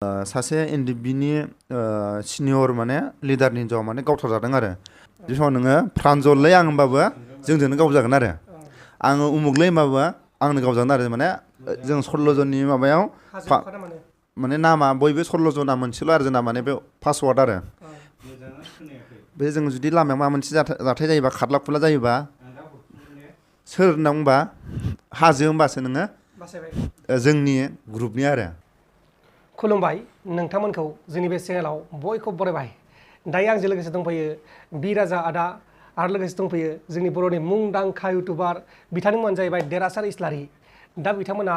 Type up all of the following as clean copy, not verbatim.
सासे एनडिबिनि सिनियर माने लिडारनि हिन्जावा माने गावथारजादों आरो बे समाव नोङो प्रान्जललै आं होनबाबो जोंजोंनो गावजागोन आरो आङो उमुगलै होनबाबो आंनो गावजागोन आरो माने जों 16 जननि माबायाव माने नामा बयबो 16 जना मोनसेल' आरो जोंना माने बे पासवार्ड आरो बे जों जुदि लामायाव माबा मोनसे जाथाय जायोबा खारला खुरला जायोबा सोर होनना बुंबा हाजो होनबासो नोङो जोंनि ग्रुपनि आरो खुलुमबाय नोंथांमोनखौ जोंनि बे चेनेलाव बयखौबो बरायबाय दायो आंजों लोगोसे दंफैयो बिराजा आदा आरो लोगोसे दंफैयो जोंनि बर'नि मुंदांखा इउटुबार बिथांनि मुङानो जाहैबाय देरहासार इस्लारि दा बिथांमोना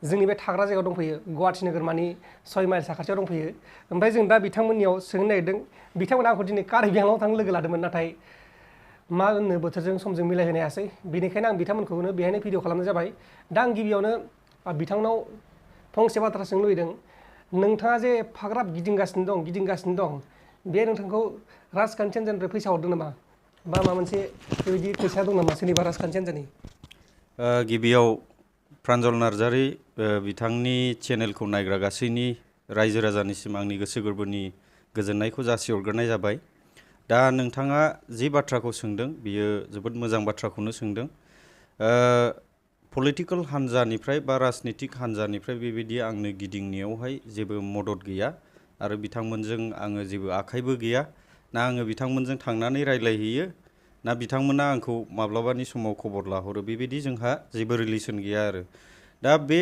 जोंनि बे थाग्रा जायगायाव दंफैयो गुवाहाटि नोगोरमानि 6 माइल साखाथियाव दंफैयो ओमफ्राय जों दा बिथांमोननियाव सोंनो नागिरदों बिथांमोना आंखौ दिनै कार्बि आंलंआव थांनो लोगो लादोंमोन नाथाय मा होननो बोथोरजों समजों मिलायहोनो हायासै बेनिखायनो आं बिथांमोनखौनो बेहायनो भिडिअ खालामनाय जाबाय दा आं गिबियावनो बिथांनाव फंसे बाथ्रा सोंनो लुबैदों नोंथाङा जे एफाग्राब गिदिंगासिनो दं बे नोंथांखौ राजखान्थि हान्जानिफ्राय फैसा हरदों नामा बा माबा मोनसे बेबायदि फैसा दं नामा सोरनिबा राजखान्थि हान्जानि गिबियाव प्रान्जल नार्जारि बिथांनि चेनेलखौ नायग्रा गासैनि रायजो राजानिसिम आंनि गोसो गोरबोनि गोजोननायखौ जासिहरग्रोनाय जाबाय दा नोंथाङा जि बाथ्राखौ सोंदों बियो जोबोद मोजां बाथ्राखौनो सोंदों पलिटिकेल हान्जानिफ्राय बा राजनितिक हान्जानिफ्राय बेबायदि आंनो गिदिंनायावहाय जेबो मदद गैया आरो बिथांमोनजों आङो जेबो आखाइबो गैया ना आङो बिथांमोनजों थांनानै रायलायहैयो ना बिथांमोना आंखौ माब्लाबानि समाव खबर लाहरो बेबायदि जोंहा जेबो रिलेसन गैया आरो दा बे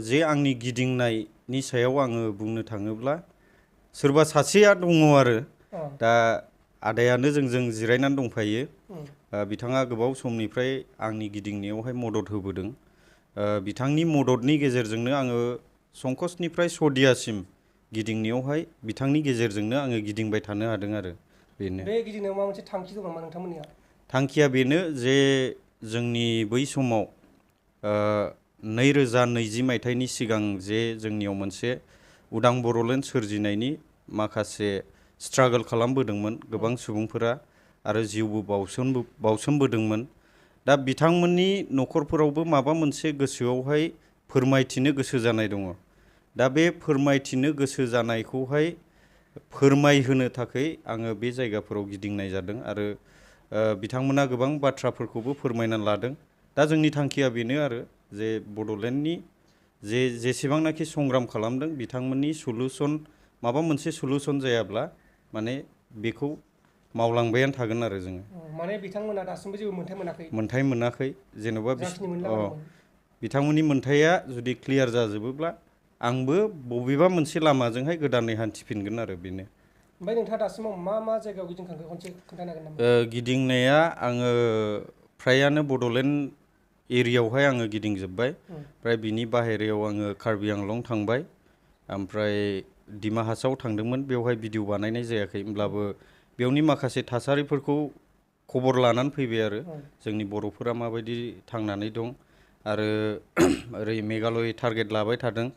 जे आंनि गिदिंनायनि सायाव आङो बुंनो थाङोब्ला सोरबा सासेया दङ आरो दा आदायानो जोंजों जिरायनानै दंफायो बिथाङा गोबाव समनिफ्राय आंनि गिदिंनायावहाय मदद होबोदों बिथांनि मददनि गेजेरजोंनो आङो संकसनिफ्राय सदियासिम गिदिंनायावहाय बिथांनि गेजेरजोंनो आङो गिदिंबाय थानो हादों आरो बेनो बे गिदिंनायाव माबा मोनसे थांखि दं नामा नोंथांमोननिया थांखिया बेनो जे जोंनि बै समाव 2020 मायथाइनि सिगां जे जोंनियाव मोनसे उदां बर'लेण्ड सोरजिनायनि माखासे स्ट्रागल खालामबोदोंमोन गोबां सुबुंफोरा आरो जिउबो बावसोमबोदोंमोन दा बिथांमोननि न'खरफोरावबो माबा मोनसे गोसोआवहाय फोरमायथिनो गोसो जानाय दङ दा बे फोरमायथिनो गोसो जानायखौहाय फोरमायहोनो थाखाय आङो बे जायगाफोराव गिदिंनाय जादों आरो बिथांमोना गोबां बाथ्राफोरखौबो फोरमायनानै लादों दा जोंनि थांखिया बेनो आरो जे बड'लेण्डनि जेसेबांनाखि संग्राम खालामदों बिथांमोननि सलुसन माबा मोनसे सलुसन जायाब्ला माने बेखौ मावलांबायानो थागोन आरो जोङो माने बिथांमोना दासिमबो जेबो मोनथाय मोनाखै जेन'बा बिथांमोननि मोनथाया जुदि क्लियार जाजोबोब्ला आंबो बबेबा मोनसे लामाजोंहाय गोदानै हान्थिफिनगोन आरो बेनो ओमफ्राय नोंथाङा दासिमाव मा जायगायाव गिदिंखांखो खनसे खोन्थानो हागोन नामा गिदिंनाया आङो फ्रायानो बड'लेण्ड एरियायावहाय आङो गिदिंजोब्बाय ओमफ्राय बिनि बाहेरायाव आङो कार्बि आंलं थांबाय ओमफ्राय डिमा हासाव थांदोंमोन बेवहाय भिडिअ बानायनाय जायाखै होमब्लाबो बेयावनि माखासे थासारिफोरखौ खबर लानानै फैबाय आरो जोंनि बर'फोरा माबायदि थांनानै दं आरो ओरै मेघालय टारगेट लाबाय थादों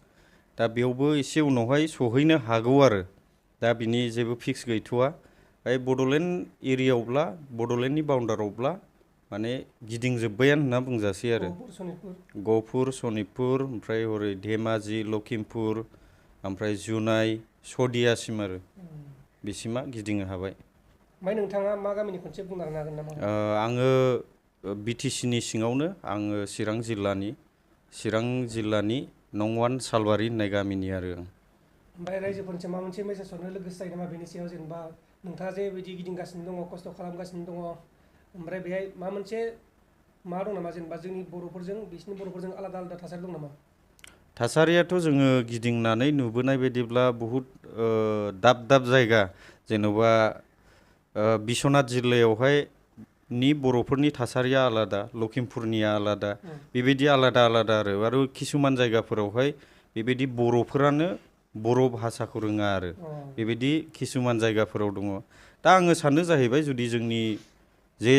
दा बेयावबो एसे उनावहाय सहैनो हागौ आरो दा बिनि जेबो फिक्स गैथ'वा बड'लेण्ड एरियायावब्ला बड'लेण्डनि बाउन्डारावब्ला माने गिदिंजोब्बायानो होनना बुंजासै आरो गहपुर सनितपुर ओमफ्राय हरै धेमाजि लखिमपुर ओमफ्राय जुनाय सदियासिम आरो बिसिमा गिदिंनो हाबाय ओमफ्राय नोंथाङा मा गामिनि खनसे बुंनो हागोन नामा आङो बिटिसिनि सिङावनो आङो चिरां जिल्लानि नं 1 सालबारि होननाय गामिनि आरो ओमफ्राय रायजोफोरनिसिम माबा मोनसे मेसेज हरनो लोगोसे जायो नामा बेनि सायाव जेनेबा नोंथाङा जे बिदि गिदिंगासिनो दङ खस्थ' खालामगासिनो दङ ओमफ्राय बेहाय मा मोनसे मा दं नामा जेनेबा जोंनि बर'फोरजों बिसिनि बर'फोरजों आलादा थासारि दं नामा थासारियाथ' जोङो गिदिंनानै नुबोनाय बायदिब्ला बहुद दाब जायगा जेन'बा बिश्वनाथ जिल्लायावहाय नि बर'फोरनि थासारिया आलादा लखिमपुरनिया आलादा बेबायदि आलादा आरो किसुमान जायगाफोरावहाय बेबायदि बर'फोरानो बर' भाषाखौ रोङा आरो बेबायदि किसुमान जायगाफोराव दङ दा आङो साननो जाहैबाय जुदि जोंनि जे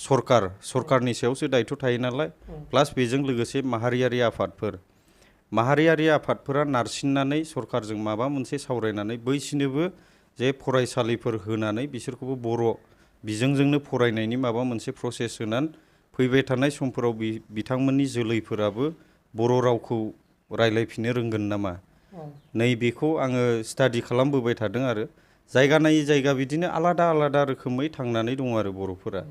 सरकारनि सायावसो दायथ' थायो नालाय प्लास बेजों लोगोसे माहारियारि आफादफोरा नारसिननानै सरकारजों माबा मोनसे सावरायनानै बैसिनोबो जे फरायसालिफोर होनानै बिसोरखौबो बर' बिजोंजोंनो फरायनायनि माबा मोनसे प्रसेस होनानै फैबाय थानाय समफोराव बिथांमोननि जोलैफोराबो बर' रावखौ रायलायफिननो रोंगोन नामा नैबेखौ आङो स्टाडि खालामबोबाय थादों आरो जायगा नायै जायगा बिदिनो आलादा आलादा रोखोमै थांनानै दङ आरो बर'फोरा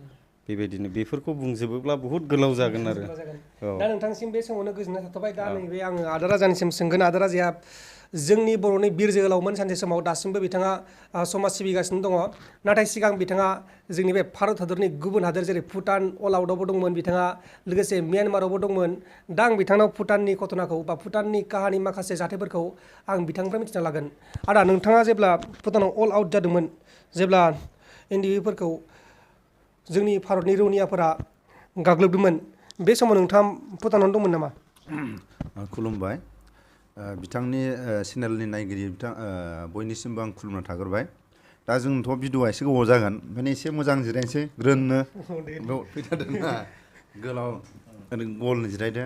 बेबायदिनो बेफोरखौ बुंजोबोब्ला बहुद गोलाव जागोन आरो दा नोंथांसिम बे समावनो गोजोननाय थाथ'बाय दा नैबे आङो आदा राजानिसिम सोंगोन आदा राजाया जोंनि बर'नि बिर जोहोलावमोन सानसे समाव दासिमबो बिथाङा समाज सिबिगासिनो दङ नाथाय सिगां बिथाङा जोंनि बे भारत हादरनि गुबुन हादोर जेरै भुटान अल आउटआवबो दंमोन बिथाङा लोगोसे म्यानमारावबो दंमोन दा आं बिथांनाव भुटाननि घटनाखौ बा भुटाननि काहानि माखासे जाथायफोरखौ आं बिथांनिफ्राय मिथिना लागोन आदा नोंथाङा जेब्ला भुटानाव अल आउट जादोंमोन जेब्ला एनडिएफोरखौ जोंनि भारतनि रौनियाफोरा गाग्लोबदोंमोन बे समाव नोंथाङा भुटानावनो दंमोन नामा? खुलुमबाय बिथांनि चेनेलनि नायगिरि बिथां बयनिसिमबो आं खुलुमना थाग्रोबाय दा जोंथ' भिडिअ'आ एसे गोबाव जागोन ओंखायनो एसे मोजां जिरायनोसै ग्रोननो फैथारदोंना गोलाव ओरैनो गल जिरायदो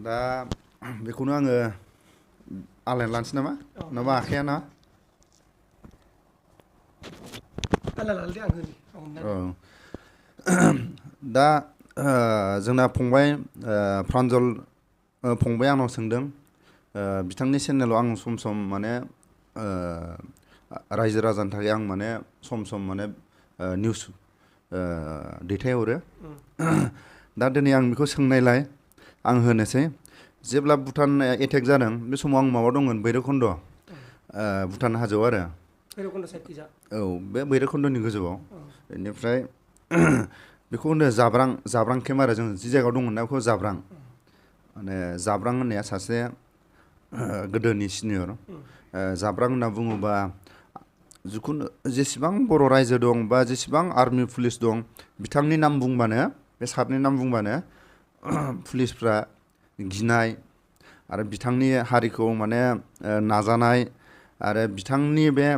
दा बेखौनो आङो आलायना लानोसै नामा नङाबा आखाया ना दा जोंना फंबाय प्रान्जल फंबाया आंनाव सोंदों बिथांनि चेनेलाव आं सम सम माने रायजो राजानि थाखाय आं माने सम सम माने निउस दैथायहरो दा दिनै आं बेखौ सोंनायलाय आं होनोसै जेब्ला भुटान एटेक जादों बे समाव आं माबा दंमोन भैरबखुन्द भुटान हाजोआव आरो औ बे भैरबखुन्दनि गोजौआव बेनिफ्राय बेखौ होनो जाब्रां केम्प आरो जों जि जायगायाव दंमोन ना बेखौ जाब्रां माने जाब्रां होननाया सासे गोदोनि सिनियर जाब्रां होनना बुङोबा जिखुनु जेसेबां बर' रायजो दं बा जेसेबां आर्मि पुलिस दं बिथांनि नाम बुंबानो बे सारनि नाम बुंबानो पुलिसफ्रा गिनाय आरो बिथांनि हारिखौ माने नाजानाय आरो बिथांनि बे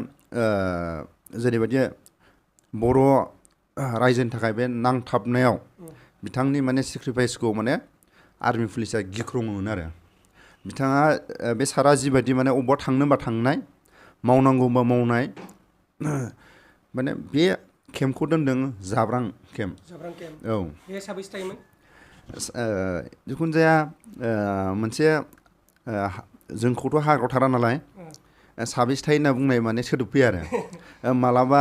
जेरैबायदि बर' रायजोनि थाखाय बे नांथाबनायाव बिथांनि माने सेक्रिफाइसखौ माने आर्मि पुलिसा गिख्रङोमोन आरो बिथाङा बे सारा जिबायदि माने अबेबा थांनोबा थांनाय मावनांगौबा मावनाय माने बे केम्पखौ दोनदों जाब्रां केम्प औ बे साबैसे थायोमोन जिखुनु जाया मोनसे जोंखौथ' हाग्रायाव थारा नालाय साबेसे थायो होनना बुंनाय माने सोदोब फैयो आरो मालाबा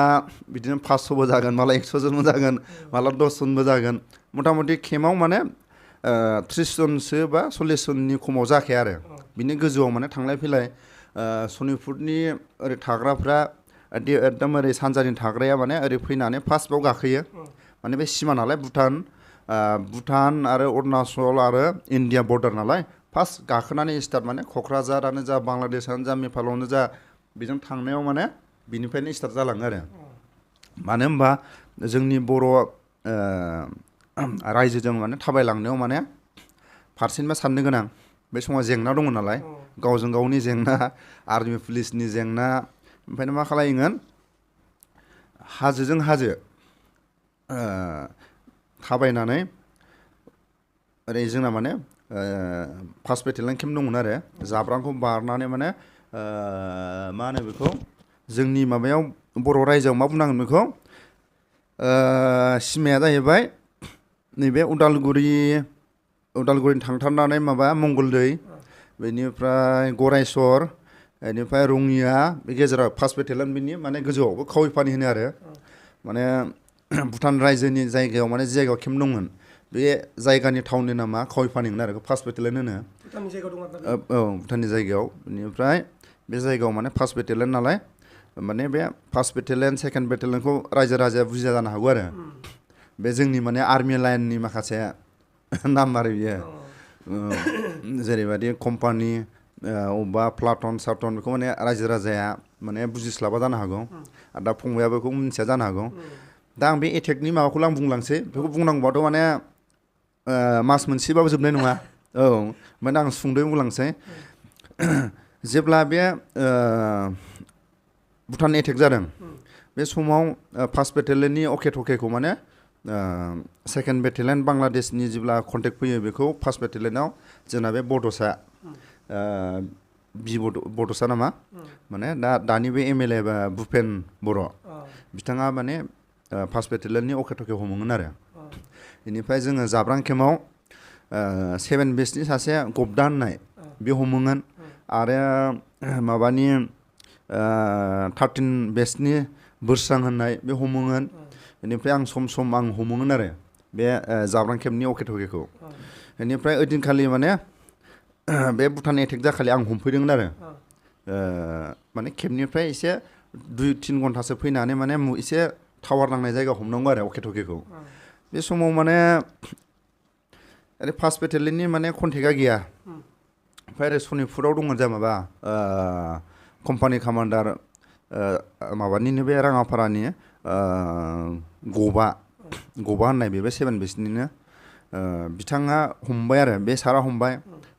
बिदिनो 500बो जागोन मालाबा 100 जनबो जागोन मालाबा 10 जनबो जागोन मथा मथि केम्पआव माने 30 जनसो बा 40 जननि खमाव जाखाया आरो बिनि गोजौआव माने थांलाय फैलाय सनितपुरनि ओरै थाग्राफ्रा एकदम ओरै सानजानि थाग्राया माने ओरै फैनानै फार्स्टआव गाखोयो माने बे सिमा नालाय भुटान आरो अरुणाचल आरो इन्डिया बर्डार नालाय फार्स्ट गाखोनानै स्टार्ट माने क'क्राझारानो जा बांलादेशआनो जा नेपालावनो जा बेजों थांनायाव माने बिनिफ्रायनो स्टार्ट जालाङो आरो मानो होनबा जोंनि बर' रायजोजों माने थाबायलांनायाव माने फारसेनिफ्राय साननो गोनां बे समाव जेंना दङ नालाय गावजों गावनि जेंना आर्मि पुलिसनि जेंना ओमफ्राय मा खालायोमोन हाजोजों हाजो थाबायनानै ओरै जोंना माने फार्स्ट बेटेलियन केम्प दंमोन आरो जाब्रांखौ बारनानै माने मा होनो बेखौ जोंनि माबायाव बर' रायजोआव मा बुंनांगोन बेखौ सिमाया जाहैबाय नैबे उदालगुरि थांथारनानै माबा मंगलदै बेनिफ्राय गरायसर बेनिफ्राय रङिया बे गेजेराव फार्स्ट बेटेलियन बिनि माने गोजौआवबो खावैपानि होनो आरो माने भुटान रायजोनि जायगायाव माने जि जायगायाव केम्प दंमोन बे जायगानि टाउननि नामा खावैपानिमोन आरो फार्स्ट बेटेलियन होनो औ भुटाननि जायगायाव बेनिफ्राय बे जायगायाव माने फार्स्ट बेटेलियन नालाय माने बे फार्स्ट बेटेलियन सेकेन्ड बेटेलियनखौ रायजो राजाया बुजिया जानो हागौ आरो बे जोंनि माने आर्मि लाइननि माखासे नाम आरो बियो जेरैबायदि कम्पानि अबेबा प्लाटन सार्टन बेखौ माने रायजो राजाया माने बुजिस्लाबा जानो हागौ आरो दा फंबायाबो बेखौ मिथिया जानो हागौ दा आं बे एटेकनि माबाखौल' आं बुंलांसै बेखौ बुंनांगौबाथ' माने मास मोनसेबाबो जोबनाय नङा औ ओमफ्राय आं सुंद'यै बुंलांसै जेब्ला बे भुटान एटेक जादों बे समाव फार्स्ट बेटेलियननि अके थकेखौ माने सेकेन्ड बेटेलियन बांलादेशनि जेब्ला कन्टेक्ट फैयो बेखौ फार्स्ट बेटेलियनाव जोंना बे बड'सा बड'सा नामा माने दानि बे MLA बा भुपेन बर' बिथाङा माने फार्स्ट बेटेलियननि अके थके हमोमोन आरो बेनिफ्राय जोङो जाब्रां केम्पआव 7 बेचनि सासे गबदा होननाय बे हमोमोन आरो माबानि 13 बेचनि बोरसां होननाय बे हमोमोन बेनिफ्राय आं सम सम आं हमोमोन आरो बे जाब्रां केम्पनि अके-टकेखौ बेनिफ्राय ओइदिनखालि माने बे भुटान एटेक जाखालि आं हमफैदोंमोन आरो माने केम्पनिफ्राय एसे 2-3 घन्टासो फैनानै माने एसे टावार नांनाय जायगायाव हमनांगौ आरो अके-टकेखौ बे समाव माने ओरै फार्स्ट बेटेलियननि माने कन्टेक्टआ गैया ओमफ्राय ओरै सनितपुराव दंमोन जा माबा कम्पानि कामान्डार माबानिनो बे राङापारानि गबा होननाय बेबो 7 बेचनिनो बिथाङा हमबाय आरो बे सारा हमबाय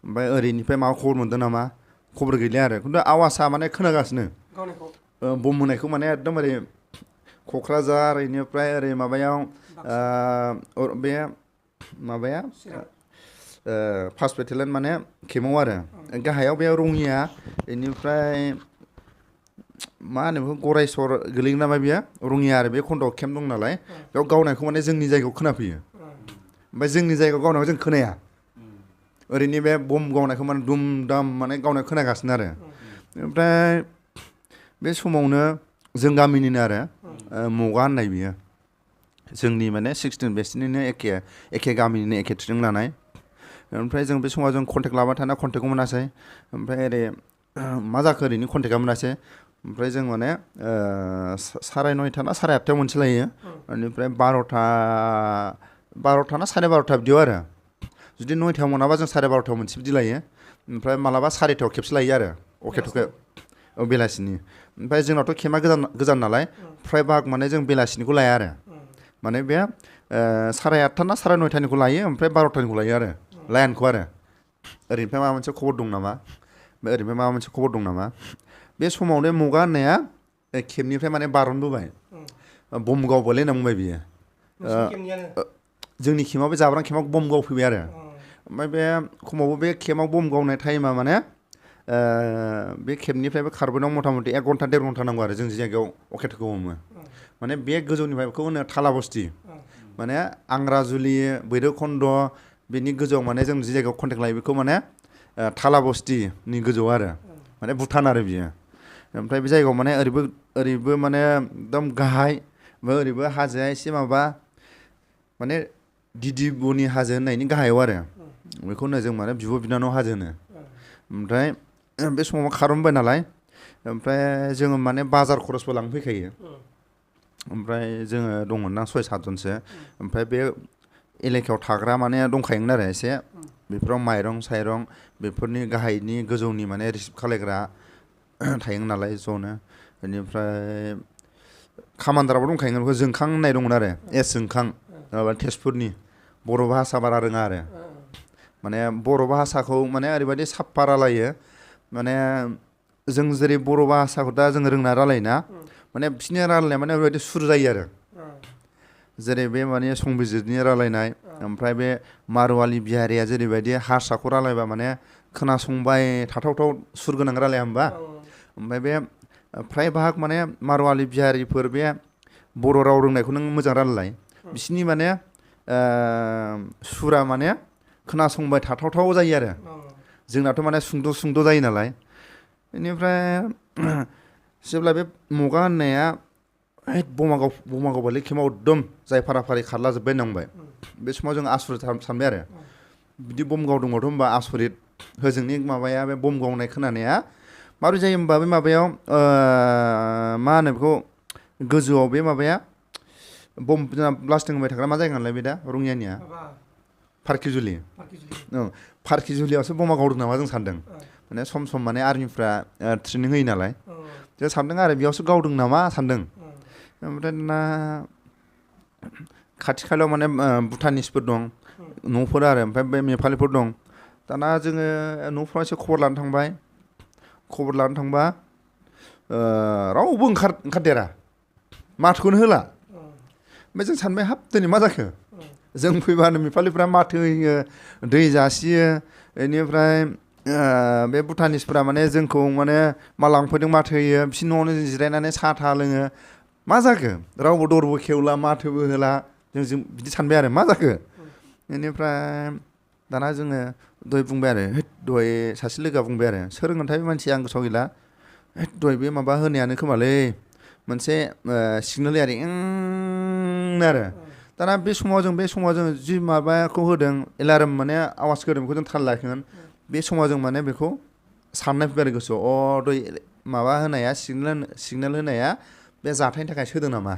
ओमफ्राय ओरैनिफ्राय माबा खबर मोनदों नामा खबर गैलिया आरो खिन्थु आवाजआ माने खोनागासिनो बम होनायखौ माने एकदम ओरै क'क्राझार बेनिफ्राय ओरै माबायाव बे माबाया फार्स्ट बेटेलियन माने केम्पआव आरो गाहायाव बे रङिया बेनिफ्राय मा होनो बेखौ गरायसर गोलैगोन नामा बेयो रङिया आरो बे खन्द'आव केम्प दं नालाय बेयाव गावनायखौ माने जोंनि जायगायाव खोनाफैयो ओमफ्राय जोंनि जायगायाव गावनायखौ जों खोनाया ओरैनो बे बम गावनायखौ माने दुम दाम माने गावनाय खोनागासिनो आरो ओमफ्राय बे समावनो जों गामिनिनो आरो मगा होननाय बियो जोंनि माने 16 बेचनिनो एखे गामिनिनो एखे ट्रेनिं लानाय ओमफ्राय जों बे समाव जों कन्टेक्ट लाबाय थाना कन्टेक्टखौ मोनासै ओमफ्राय ओरै मा जाखो ओरैनो कन्टेक्टआ मोनासै ओमफ्राय जों माने 9:30 ना 8:30 मोनसे लायो बेनिफ्राय 12:00 ना 12:30 बिदियाव आरो जुदि 9:00 मोनाबा जों 12:30 मोनसे बिदि लायो ओमफ्राय मालाबा 4:00 खेबसे लायो आरो अके-टके बेलासिनि ओमफ्राय जोंनावथ' केम्पआ गोजान नालाय फ्राय भाग माने जों बेलासिनिखौ लाया आरो माने बे 8:30 ना 9:30निखौ लायो ओमफ्राय 12:00निखौ लायो आरो लाइनखौ आरो ओरैनिफ्राय माबा मोनसे खबर दं नामा ओरैनिफ्राय माबा मोनसे खबर दं नामा बे समावनो मगा होननाया केम्पनिफ्राय माने बारनबोबाय बम गावबायलै होनना बुंबाय बियो जोंनि केम्पआव बे जाब्रां केम्पआव बम गावफैबाय आरो ओमफ्राय बे खमावबो बे केम्पआव बम गावनाय टाइमा माने बे केम्पनिफ्रायबो खारबोनायाव मथा मथि 1 घन्टा 1.5 घन्टा नांगौ आरो जों जि जायगायाव अके-टकेखौ हमो माने बे गोजौनिफ्राय बेखौ होनो थालाबस्ति माने आंग्राजुलि भैरबखुन्द बेनि गोजौआव माने जों जि जायगायाव कन्टेक्ट लायो बेखौ माने थालाबस्तिनि गोजौ आरो माने भुटान आरो बियो ओमफ्राय बे जायगायाव माने ओरैबो माने एकदम गाहाय ओरैबो हाजोआ एसे माबा माने दिदिबनि हाजो होननायनि गाहायाव आरो बेखौ होनो जों माने बिब' बिनानाव हाजो होनो ओमफ्राय बे समाव खारनबाय नालाय ओमफ्राय जोङो माने बाजार खरसबो लांफैखायो ओमफ्राय जोङो दंमोन ना 6-7 जनसो ओमफ्राय बे एलेकायाव थाग्रा माने दंखायोमोन आरो एसे बेफोराव माइरं साइरं बेफोरनि गाहायनि गोजौनि माने रिसिभ खालायग्रा थायोमोन नालाय ज'नो बेनिफ्राय कामान्डाराबो दंखायोमोन बेखौ जोंखां होननाय दंमोन आरो जोंखां माबा तेजपुरनि बर' भाषा बारा रोङा आरो माने बर' भाषाखौ माने ओरैबायदि साफ्फा रायलायो माने जों जेरै बर' भाषाखौ दा जों रोंना रायलायोना माने बिसिनि रायलायनाया माने ओरैबायदि सुर जायो आरो जेरै बे माने संबिजितनि रायलायनाय ओमफ्राय बे मारवालि बिहारिया जेरैबायदि हारसाखौ रायलायबा माने खोनासंबाय थाथावथाव सुर गोनां रायलाया होमबा ओमफ्राय बे फ्राय भाग माने मारवालि बिहारिफोर बे बर' राव रोंनायखौ नों मोजां रायलाय बिसिनि माने सुरा माने खोनासंबाय थाथावथाव जायो आरो जोंनाथ' माने सुंद' जायो नालाय बेनिफ्राय जेब्ला बे मगा होननाया बमा गावबायलै केम्पआव एकदम जाय फाराफारि खारला जोब्बाय होनना बुंबाय बे समाव जों आसरित सानबाय आरो बिदि बम गावदोंबाथ' होनबा आसरित होजोंनि माबाया बे बम गावनाय खोनानाया माबोरै जायो होमबा बे माबायाव मा होनो बेखौ गोजौआव बे माबाया बम ब्लास्टिं होबाय थाग्रा मा जायगा नालाय बे दा रङियानिया फारखिजुलि फारखिजुलियावसो बमा गावदों नामा जों सानदों माने सम माने आर्मिफ्रा ट्रेनिं होयो नालाय जों सानदों आरो बेयावसो गावदों नामा सानदों ओमफ्राय दाना खाथि खालायाव माने भुटानिसफोर दं न'फोर आरो ओमफ्राय बे नेपालिफोर दं दाना जोङो न'फ्राव एसे खबर लानो थांबा रावबो ओंखारदेरा माथोखौनो होला ओमफ्राय जों सानबाय हाब दिनै मा जाखो जों फैबानो नेपालिफ्रा माथो होयो दै जासियो बेनिफ्राय बे भुटानिसफ्रा माने जोंखौ माने मा लांफैदों माथो होयो बिसिनि न'आवनो जों जिरायनानै साहा थाहा लोङो मा जाखो रावबो दरबो खेवला माथोबो होला जों बिदि सानबाय आरो मा जाखो बेनिफ्राय दाना जोङो दहाय बुंबाय आरो दहाय सासे लोगोआ बुंबाय आरो सोर रोंगोनथाय बे मानसिया आं गोसोआव गैला दहाय बे माबा होनायानो खोमालै मोनसे सिगनेल आरो आरो दाना बे समाव जों जि माबाखौ होदों एलार्म माने आवाज होदों बेखौ जों थाल लाखिगोन बे समाव जों माने बेखौ साननाय फैबाय आरो गोसोआव दहाय माबा होनाया सिगनेल होनाया बे जाथायनि थाखाय होदों नामा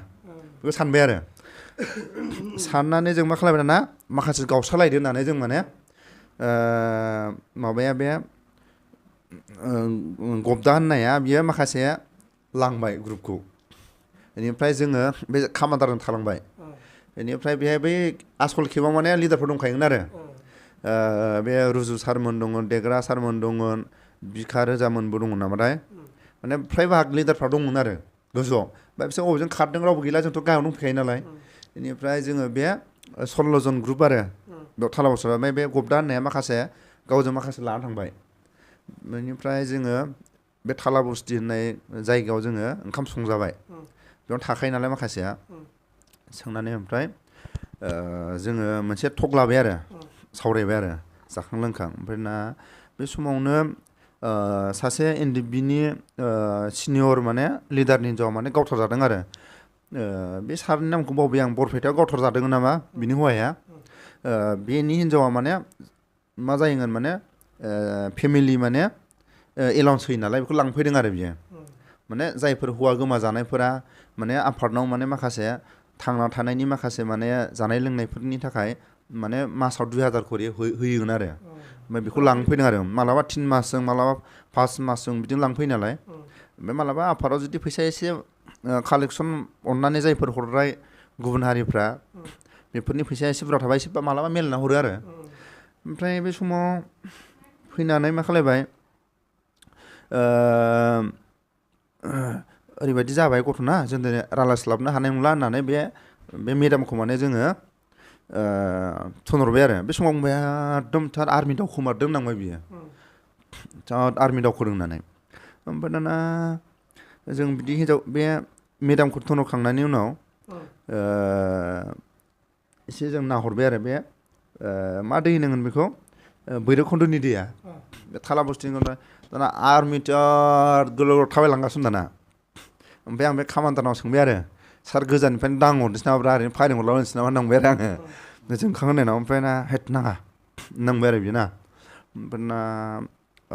बेखौ सानबाय आरो साननानै जों मा खालामबाय दाना माखासे गावस्रालायदो होननानै जों माने माबाया बे गबदा होननाया बियो माखासे लांबाय ग्रुपखौ बेनिफ्राय जोङो बे कामान्डारजों थालांबाय बेनिफ्राय बेहाय बै आसल खेबाव माने लिडारफोर दंखायोमोन आरो बे रुजु सारमोन दंमोन देग्रा सारमोन दंमोन बिखा रोजामोनबो दंमोन नामाथाय माने फ्राय बाहाग लिडारफ्रा दंमोन आरो गोजौआव ओमफ्राय बिसोर बबेजों खारदों रावबो गैला जोंथ' गाहायाव दंफैखायो नालाय बेनिफ्राय जोङो बे 16 जन ग्रुप आरो बेयाव थाला बसरा ओमफ्राय बे गबदा होननाया माखासे गावजों माखासे लाना थांबाय बेनिफ्राय जोङो बे थाला बस्थि होननाय जायगायाव जोङो ओंखाम संजाबाय बेयाव थाखायो नालाय माखासेया सोंनानै ओमफ्राय जोङो मोनसे टक लाबाय आरो सावरायबाय आरो जाखां लोंखां ओमफ्राय ना बे समावनो सासे एनडिएफबिनि सिनियर माने लिडारनि हिनजावा माने गावथार जादों आरो बे सारनि नामखौ बावबाय आं बरपेटायाव गावथार जादों नामा बिनि हौवाया बेनि हिनजावा माने मा जायोगोन माने फेमिलि माने एलाउन्स होयो नालाय बेखौ लांफैदों आरो बियो माने जायफोर हौवा गोमाजानायफोरा माने आफादनाव माने माखासे थांना थानायनि माखासे माने जानाय लोंनायफोरनि थाखाय माने मासाव 2000 खरि होयोगोन आरो ओमफ्राय बेखौ लांफैदों आरो मालाबा 3 मासजों मालाबा 5 मासजों बिदिनो लांफैयो नालाय ओमफ्राय मालाबा आफादाव जुदि फैसा एसे कालेकसन अननानै जायफोर हरनाय गुबुन हारिफ्रा बेफोरनि फैसाया एसे बुरजा थाबा एसे मालाबा मेलना हरो आरो ओमफ्राय बे समाव फैनानै मा खालायबाय ओरैबायदि जाबाय गथ'ना जों दिनै रायज्लायस्लाबनो हानाय नंला होननानै बे मेदामखौ माने जोङो थोनहरबाय आरो बे समाव बुंबाय एकदम थार आर्मि दावखोमारदों होननांबाय बियो थार आर्मि दावखोदों होननानै ओमफ्राय दाना जों बिदि हिन्जाव बे मेदामखौ थोनहरखांनायनि उनाव एसे जों नाहरबाय आरो बे मा दै होनांगोन बेखौ बैरबखुन्दनि दैया बे थाला बस्थिनि दाना आर्मि थार गोलाव थाबायलांगासिनो दाना ओमफ्राय आं बे कामान्डारनाव सोंबाय आरो सार गोजाननिफ्रायनो दांहरनोसै नामाब्रा ओरैनो फायरिं हरलाबायनोसै नामा होननांबाय आरो आङो जोंखांनायनाव ओमफ्राय ना हेट नाङा नांबाय आरो बियो ना ओमफ्राय ना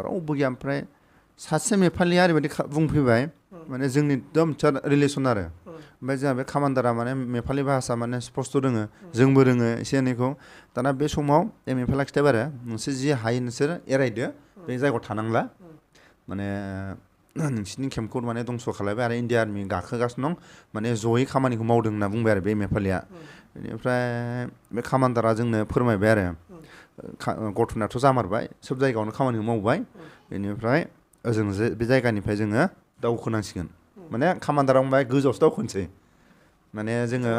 रावबो गैया ओमफ्राय सासे नेपालिया ओरैबायदि बुंफैबाय माने जोंनि एकदम रिलेसन आरो ओमफ्राय जोंहा बे कामान्डारा माने नेपालि भाषा माने स्पस्त रोङो जोंबो रोङो एसे एनैखौ दाना बे समाव नेपाला खिथाबाय आरो नोंसोर जि हायो नोंसोर एरायदो बे जायगायाव थानांला माने नोंसिनि केम्पखौ माने दंस' खालायबाय आरो इन्डिया आर्मि गाखोगासिनो दं माने जयै खामानिखौ मावदों होनना बुंबाय आरो बे नेपालिया बेनिफ्राय बे कामान्डारा जोंनो फोरमायबाय आरो गथ'नाथ' जामारबाय सोब जायगायावनो खामानिखौ मावबाय बेनिफ्राय ओजों बे जायगानिफ्राय जोङो दावखोनांसिगोन माने कामान्डारा बुंबाय गोजौआवसो दावखोनोसै माने जोङो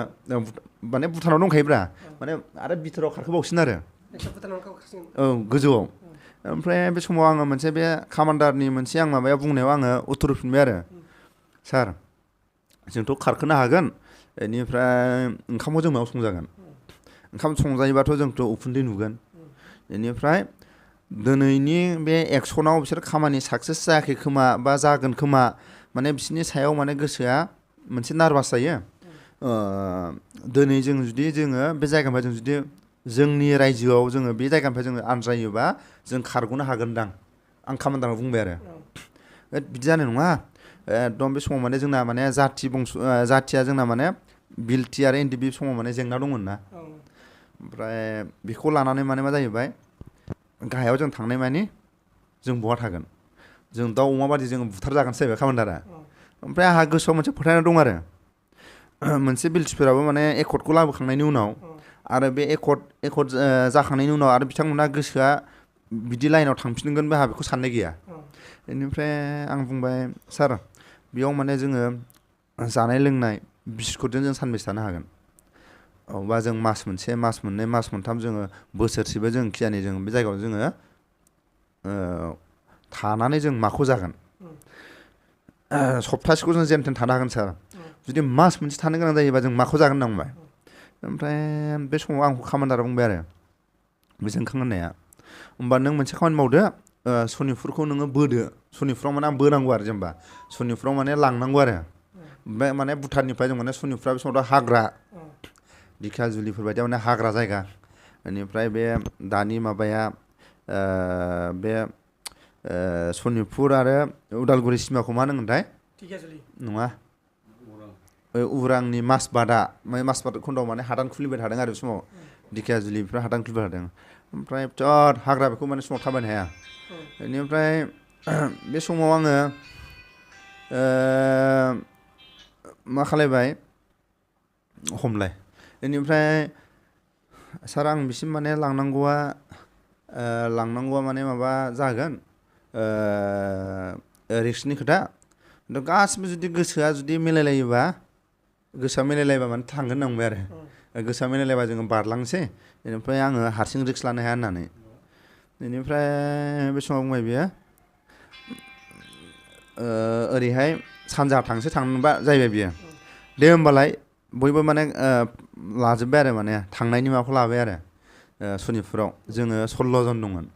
माने भुटानाव दंखायोब्रा माने आरो बिथोराव खारखोबावसिन आरो औ गोजौआव ओमफ्राय बे समाव आङो मोनसे बे कामान्डारनि मोनसे आं माबायाव बुंनायाव आङो उत्तर होफिनबाय आरो सार जोंथ' खारखोनो हागोन बेनिफ्राय ओंखामखौ जों मायाव संजागोन ओंखाम संजायोबाथ' जोंथ' उखुन्दै नुगोन बेनिफ्राय दिनैनि बे एक्सनाव बिसोर खामानि साक्सेस जायाखै खोमा बा जागोन खोमा माने बिसोरनि सायाव माने गोसोआ मोनसे नार्भास जायो दिनै जोङो बे जायगानिफ्राय जों जुदि जोंनि रायजोआव जोङो बे जायगानिफ्राय जोङो आनज्रायोबा जों खारग'नो हागोनदां आं कामान्डारनाव बुंबाय आरो बिदि जानाय नङा एकदम बे समाव माने जोंना माने जाथिया जोंना माने बिलटि आरो एनडिएफबि समाव माने जेंना दंमोन ना ओमफ्राय बेखौ लानानै माने मा जाहैबाय गाहायाव जों थांनाय मानि जों बहा थागोन जों दाउ अमा बादि जों बुथारजागोनसो जाहैबाय कामान्डारा ओमफ्राय आंहा गोसोआव मोनसे फोथायनाय दं आरो मोनसे बिलटिफोराबो माने एकर्डखौ लाबोखांनायनि उनाव आरो बे एकर्ड जाखांनायनि उनाव आरो बिथांमोनहा गोसोआ बिदि लाइनाव थांफिनगोनबो आंहा बेखौ साननाय गैया बेनिफ्राय आं बुंबाय सार बेयाव माने जोङो जानाय लोंनाय बिस्कुटजों जों सानबेसे थानो हागोन बा जों मास मोनसे मास मोननै मास मोनथाम जोङो बोसोरसेबो जों खियानि जों बे जायगायाव जोङो थानानै जों माखौ जागोन सप्तासेखौ जों जेन थेन थानो हागोन सार जुदि मास मोनसे थानो गोनां जायोबा जों माखौ जागोन होनना बुंबाय ओमफ्राय बे समाव आंखौ कामान्डारा बुंबाय आरो बे जोंखां होननाया होमबा नों मोनसे खामानि मावदो सनितपुरखौ नोङो बोदो सनितपुराव माने आं बोनांगौ आरो जेनेबा सनितपुराव माने लांनांगौ आरो बे माने भुटाननिफ्राय जों माने सनितपुरा बे समावथ' हाग्रा दिखियाजुलिफोर बायदिया माने हाग्रा जायगा बेनिफ्राय बे दानि माबाया बे सनितपुर आरो उदालगुरि सिमाखौ मा होनोमोनथाय दिखियाजुलि नङा उरांनि मासबादा मासबाद खन्दआव माने हादान खुलिबाय थादों आरो बे समाव दिखियाजुलिफ्रा हादान खुलिबाय थादों ओमफ्राय बिराद हाग्रा बेखौ माने समाव थाबायनो हाया बेनिफ्राय बे समाव आङो मा खालायबाय हमलाय बेनिफ्राय सार आं बिसिम माने लांनांगौआ माने माबा जागोन रिक्सनि खोथा गासिबो जुदि गोसोआ जुदि मिलायलायोबा माने थांगोन होनना बुंबाय आरो गोसोआ मिलायलायबा जोङो बारलांसै बेनिफ्राय आङो हारसिं रिक्स लानो हाया होननानै बेनिफ्राय बे समाव बुंबाय बियो ओरैहाय सानजा थांनोबा जाहैबाय बियो दे होमबालाय बयबो माने लाजोब्बाय आरो माने थांनायनि माबाखौ लाबाय आरो सनितपुराव जोङो 16 जन दंमोन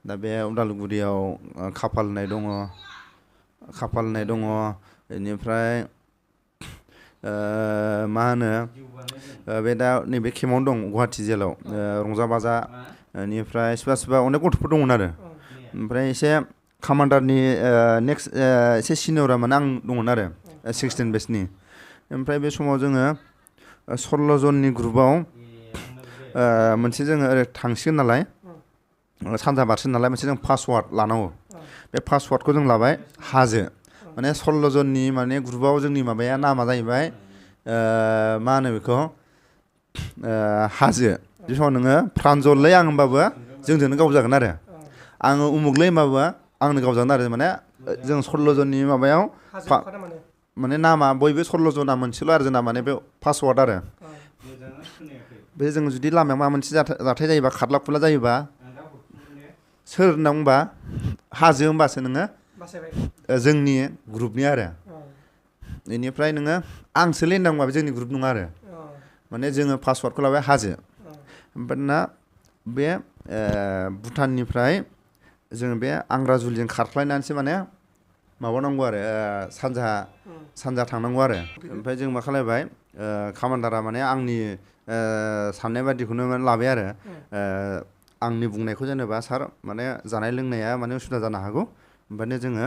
दा बे उदालगुरियाव खाफाल होननाय दङ बेनिफ्राय मा होनो बे दा नैबे केमावनो दं गुवाहाटि जेलाव रंजा बाजा बेनिफ्राय सोरबा अनेक गथ'फोर दंमोन आरो ओमफ्राय एसे कामान्डारनि नेक्स्ट एसे सिनियरा माने आं दंमोन आरो 16 बेचनि ओमफ्राय बे समाव जोङो 16 जननि ग्रुपाव मोनसे जोङो ओरै थांसिगोन नालाय सानजा बारसिगोन नालाय मोनसे जों पासवार्ड लानांगौ बे पासवार्डखौ जों लाबाय हाजो माने 16 जननि माने ग्रुपाव जोंनि माबाया नामा जाहैबाय मा होनो बेखौ हाजो बे समाव नोङो प्रान्जललै आं होमबाबो जोंजोंनो गावजागोन आरो आङो उमुगलै होमबाबो आंनो गावजागोन आरो माने जों 16 जननि माबायाव माने नामा बयबो 16 जना मोनसेल' आरो जोंना माने बे पासवार्ड आरो बे जों जुदि लामायाव माबा मोनसे जाथाय जायोबा खारला खुरला जायोबा सोर होनना बुंबा हाजो होमबासो नोङो जोंनि ग्रुपनि आरो बेनिफ्राय नोङो आंसोलै होनना बुंबा बे जोंनि ग्रुप नङा आरो माने जोङो पासवार्डखौ लाबाय हाजो ओमफ्राय ना बे भुटाननिफ्राय जोङो बे आंग्राजुलिजों खारख्लायनानैसो माने माबानांगौ आरो सानजा थांनांगौ आरो ओमफ्राय जों मा खालायबाय कामान्डारा माने आंनि साननाय बादिखौनो माने लाबाय आरो आंनि बुंनायखौ जेनेबा सार माने जानाय लोंनाया माने उसुबिदा जानो हागौ ओमफ्रायनो जोङो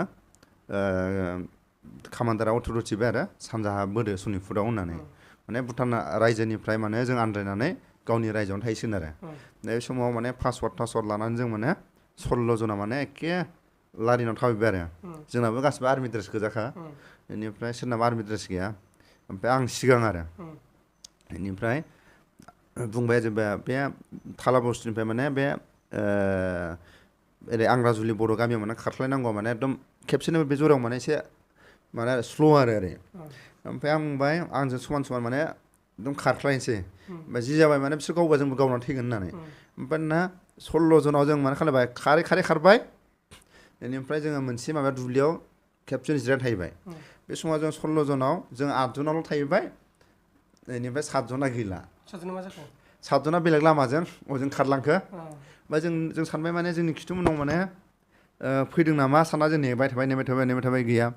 कामान्डारा अथ'रिटि आरो सानजाहा बोदो सनितपुराव होननानै माने भुटान रायजोनिफ्राय माने जों आन्दायनानै गावनि रायजोआवनो थाहैसिगोन आरो बे समाव माने पासवार्ड लानानै जों माने 16 जना माने एखे लारिनाव थाबायबाय आरो जोंनाबो गासिबो आर्मि ड्रेस गोजाखा बेनिफ्राय सोरनाबा आर्मि ड्रेस गैया ओमफ्राय आं सिगां आरो बेनिफ्राय बुंबाय जेनेबा बे थाला बस्तिनिफ्राय माने बे ओरै आंग्राजुलि बर' गामियाव माने खारख्लायनांगौ माने एकदम खेबसेनो बे जरायाव माने एसे माने स्ल' आरो ओरै ओमफ्राय आं बुंबाय आंजों समान माने एकदम खारख्लायनोसै ओमफ्राय जि जाबाय माने बिसोर गावबा जोंबो गावनानै थैगोन होननानै ओमफ्राय ना 16 जनाव जों माने खालामबाय खारै खारबाय बेनिफ्राय जोङो मोनसे माबा दुब्लियाव खेबसेनो जिरायना थाहैबाय बे समाव जों 16 जनाव जों 8 जनाल' थाहैबाय बेनिफ्राय 7 जना गैला 7 जना बेलेग लामाजों ओजों खारलांखो ओमफ्राय जों सानबाय माने जोंनि खिथुमोनाव माने फैदों नामा सानना जों नेबाय थाबाय गैया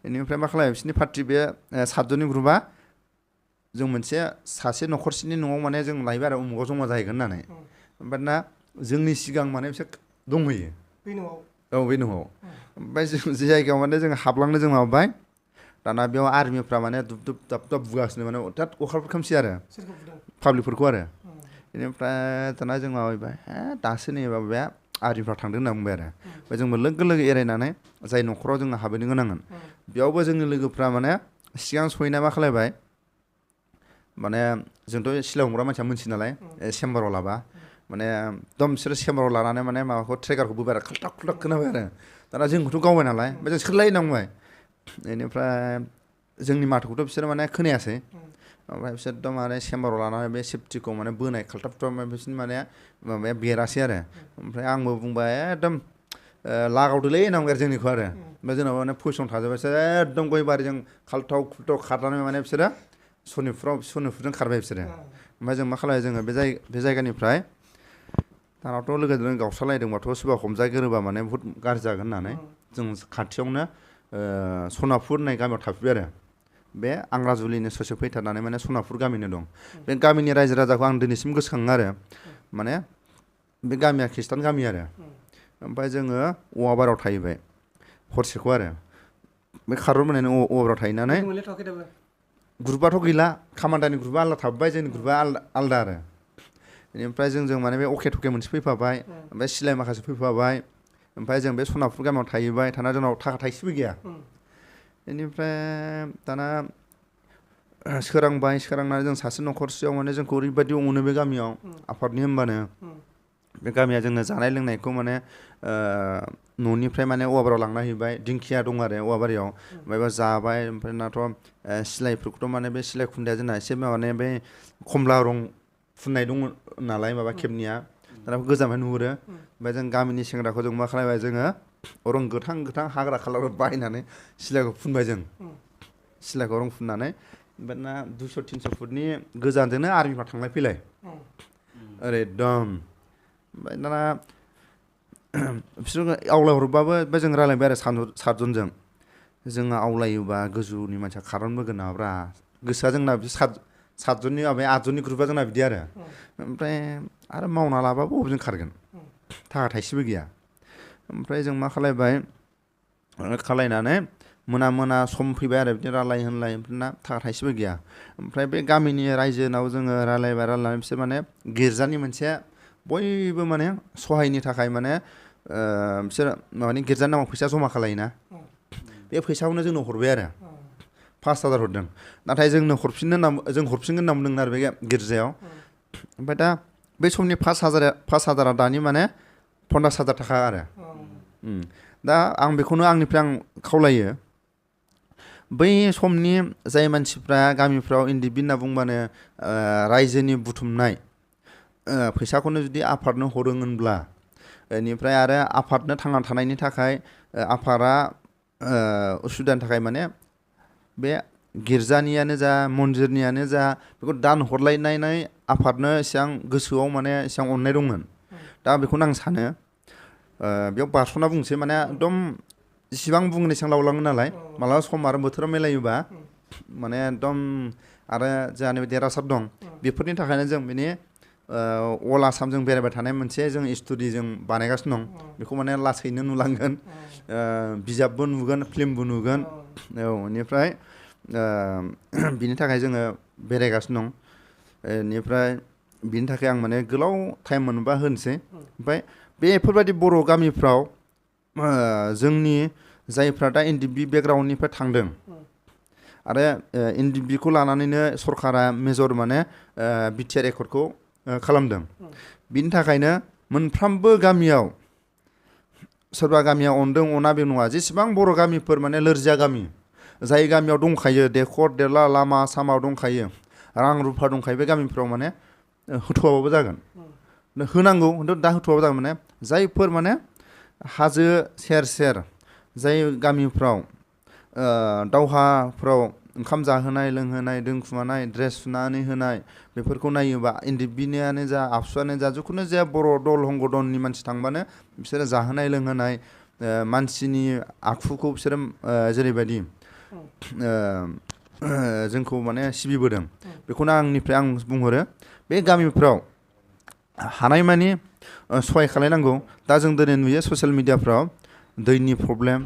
बेनिफ्राय मा खालामो बिसोरनि पार्टि बे 7 जननि ग्रुपआ जों मोनसे सासे न'खरसेनि न'आव माने जों लायबाय आरो उमुगाव जमा जाहैगोन होननानै ओमफ्राय ना जोंनि सिगां माने बिसोर दंहैयो बे न'आव ओमफ्राय जों जे जायगायाव माने जों हाबलांनो जों माबाबाय दाना बेयाव आर्मिफ्रा माने दुब दाब बुगासिनो माने बिराद अखाफोर खोमसि आरो पाब्लिकफोरखौ आरो बेनिफ्राय दाना जों माबाबाय दासो नै माबाया आर्मिफ्रा थांदों होनना बुंबाय आरो ओमफ्राय जोंबो लोगो एरायनानै जाय न'खराव जोङो हाबहैनो गोनांमोन बेयावबो जोंनि लोगोफ्रा माने सिगां सहैना मा खालायबाय माने जोंथ' सिला हमग्रा मानसिया मोनथियो नालाय चेम्बाराव लाबा माने एकदम बिसोरो चेम्बाराव लानानै माने माबाखौ ट्रेगारखौ बोबाय आरो खाल्थाक खोनाबाय आरो दाना जोंखौथ' गावबाय नालाय ओमफ्राय जों सोरलाय होनना बुंबाय बेनिफ्राय जोंनि माथोखौथ' बिसोरो माने खोनायासै ओमफ्राय बिसोर एकदम माने चेम्बाराव लानानै बे सेफ्टिखौ माने बोनाय खाल्थाब बिसोरनि माने माबाया बेरासै आरो ओमफ्राय आंबो बुंबाय एकदम लागावदोलै होनना बुंबाय आरो जोंनिखौ आरो ओमफ्राय जोंनाव माने पजिसन थाजोब्बायसो एकदम गयबारिजों खाल्थाव खुल्थाव खारनानै माने बिसोरो सनितपुरजों खारबाय बिसोरो ओमफ्राय जों मा खालामो जोङो बे जायगानिफ्राय दानाथ' लोगोजों गावस्रालायदोंबाथ' सोरबा हमजागोरोबा माने बुहुत गाज्रि जागोन होननानै जों खाथियावनो सनापुर होननाय गामियाव थाफैबाय आरो बे आंग्राजुलिनि ससे फैथारनानै माने सनापुर गामिनो दं बे गामिनि रायजो राजाखौ आं दिनैसिम गोसोखाङो आरो माने बे गामिया खृष्टान गामि आरो ओमफ्राय जोङो औवाबारियाव थाहैबाय हरसेखौ आरो बे खारन मोननायनि औवाबारियाव थाहैनानै मोनलायथ'वाखै दाबो ग्रुपाथ' गैला कामान्डारनि ग्रुपा आलादा थाबोबाय जोंनि ग्रुपा आलादा आरो बेनिफ्राय जोंजों माने बे अके थके मोनसे फैफाबाय ओमफ्राय सिलाय माखासे फैफाबाय ओमफ्राय जों बे सनापुर गामियाव थाहैबाय थाना जोंनाव थाखा थाइसेबो गैया बेनिफ्राय दाना सोरांनानै जों सासे न'खरसेयाव माने जोंखौ ओरैबायदि अनो बे गामियाव आफादनि होनबानो बे गामिया जोंनो जानाय लोंनायखौ माने न'निफ्राय माने औवाबारियाव लांना हैबाय दिंखिया दं आरो औवाबारियाव ओमफ्राय जाबाय ओमफ्राय दाथ' सिलायफोरखौथ' माने बे सिलाय खुन्दाया जोंना एसे माने बे खमला रं फुननाय दङ नालाय माबा केबनिया दाना गोजाननिफ्राय नुहुरो ओमफ्राय जों गामिनि सेंग्राखौ जों मा खालामबाय जोङो रं गोथां हाग्रा खालाराव बायनानै सिलायखौ फुनबाय जों सिलायखौ रं फुननानै ओमफ्राय ना 200-300 फुटनि गोजानजोंनो आर्मिफ्रा थांलाय फैलाय ओरै एकदम ओमफ्राय दाना बिसोर आवलायहरबाबो ओमफ्राय जों रायलायबाय आरो सातजनजों जोङो आवलायोबा गोजौनि मानसिया खारनबोगोन नामाब्रा गोसोआ जोंना सातजननि माबाया 8जननि ग्रुपा जोंना बिदि आरो ओमफ्राय आरो मावना लाबाबो बबेजों खारगोन थाखा थाइसेबो गैया ओमफ्राय जों मा खालायनानै मोना सम फैबाय आरो बिदिनो रायलाय होनलाय ओमफ्राय ना थाखा थाइसेबो गैया ओमफ्राय बे गामिनि रायजोनाव जोङो रायलायनानै बिसोर माने गिर्जानि मोनसे बयबो माने सहायनि थाखाय माने बिसोर माने गिर्जानि नामाव फैसा जमा खालायोना बे फैसाखौनो जोंनो हरबाय आरो 5,000 हरदों नाथाय जों हरफिनगोन होनना बुंदों आरो बे गिर्जायाव ओमफ्राय दा बे समनि 5,000 दानि माने 50,000 थाखा आरो दा आं बेखौनो आंनिफ्राय आं खावलायो बै समनि जाय मानसिफ्रा गामिफ्राव इन्दिबि होनना बुंबानो रायजोनि बुथुमनाय फैसाखौनो जुदि आफादनो हरोमोनब्ला बेनिफ्राय आरो आफादनो थांना थानायनि थाखाय आफादा उसुबिदानि थाखाय माने बे गिर्जानियानो जा मन्दिरनियानो जा बेखौ दान हरलायनानै आफादनो एसेबां गोसोआव माने एसेबां अननाय दंमोन दा बेखौनो आं सानो बेयाव बारस'ना बुंसै माने एकदम जेसेबां बुंनो एसेबां लावलाङो नालाय मालाबा सम आरो बोथोराव मिलायोबा माने एकदम आरो जोंहानि देरहासार दं बेफोरनि थाखायनो जों बेनि अल आसामजों बेरायबाय थानाय मोनसे जों स्टुडि जों बानायगासिनो दं बेखौ माने लासैनो नुलांगोन बिजाबबो नुगोन फिल्मबो नुगोन औ बेनिफ्राय बिनि थाखाय जोङो बेरायगासिनो दं बेनिफ्राय बिनि थाखाय आं माने गोलाव टाइम मोनबा होनोसै ओमफ्राय बेफोरबायदि बर' गामिफ्राव जोंनि जायफ्रा दा एनडिएफबि बेकग्राउन्डनिफ्राय थांदों आरो एनडिएफबिखौ लानानैनो सरकारा मेजर माने बिटिआर एकर्डखौ खालामदों बिनि थाखायनो मोनफ्रोमबो गामियाव सोरबा गामिया अनदों अना बे नङा जेसेबां बर' गामिफोर माने लोरजिया गामि जाय गामियाव दंखायो दैखर देरला लामा सामा दंखायो रां रुफा दंखायो बे गामिफ्राव माने होथ'आबाबो जागोन होनांगौ खिन्थु दा होथ'आबाबो जागोन माने जायफोर माने हाजो सेर जाय गामिफ्राव दावहाफ्राव ओंखाम जाहोनाय लोंहोनाय दोनखुमानाय ड्रेस सुनानै होनाय बेफोरखौ नायोबा एनडिएफबिनियानो जा आबसुआनो जा जिखुनु जाया बर' दल हंगदननि मानसि थांबानो बिसोरो जाहोनाय लोंहोनाय मानसिनि आखुखौ बिसोरो जेरैबायदि जोंखौ माने सिबिबोदों बेखौनो आंनिफ्राय आं बुंहरो बे गामिफ्राव हानायमानि सहाय खालायनांगौ दा जों दिनै नुयो ससियेल मिडियाफ्राव दैनि प्रब्लेम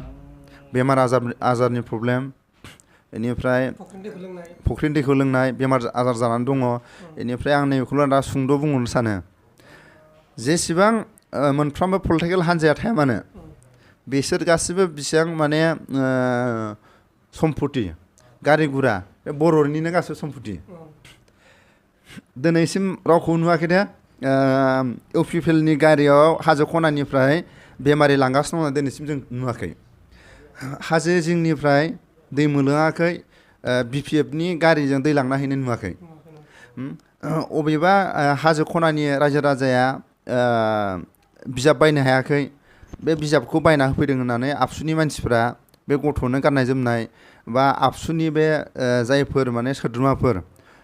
बेमार आजारनि प्रब्लेम बेनिफ्राय फुख्रिनि दैखौ लोंनाय बेमार आजार जानानै दङ बेनिफ्राय आं नैबेखौल' दा सुंद' बुंहरनो सानो जेसेबां मोनफ्रोमबो पलिटिकेल हान्जाया थाया मानो बिसोर गासिबो बेसेबां माने सम्पति गारि गुरा बे बर'निनो गासिबो सम्पति दिनैसिम रावखौ नुवाखै दे इउपिपिएलनि गारियाव हाजो खनानिफ्राय बेमारि लांगासिनो दङ दिनैसिम जों नुवाखै हाजो जिंनिफ्राय दै मोनलोङाखै बिपिएफनि गारिजों दै लांना हैनाय नुवाखै अबेबा हाजो खनानि रायजो राजाया बिजाब बायनो हायाखै बे बिजाबखौ बायना होफैदों होननानै आबसुनि मानसिफ्रा बे गथ'नो गाननाय जोमनाय बा आबसुनि बे जायफोर माने सोद्रोमाफोर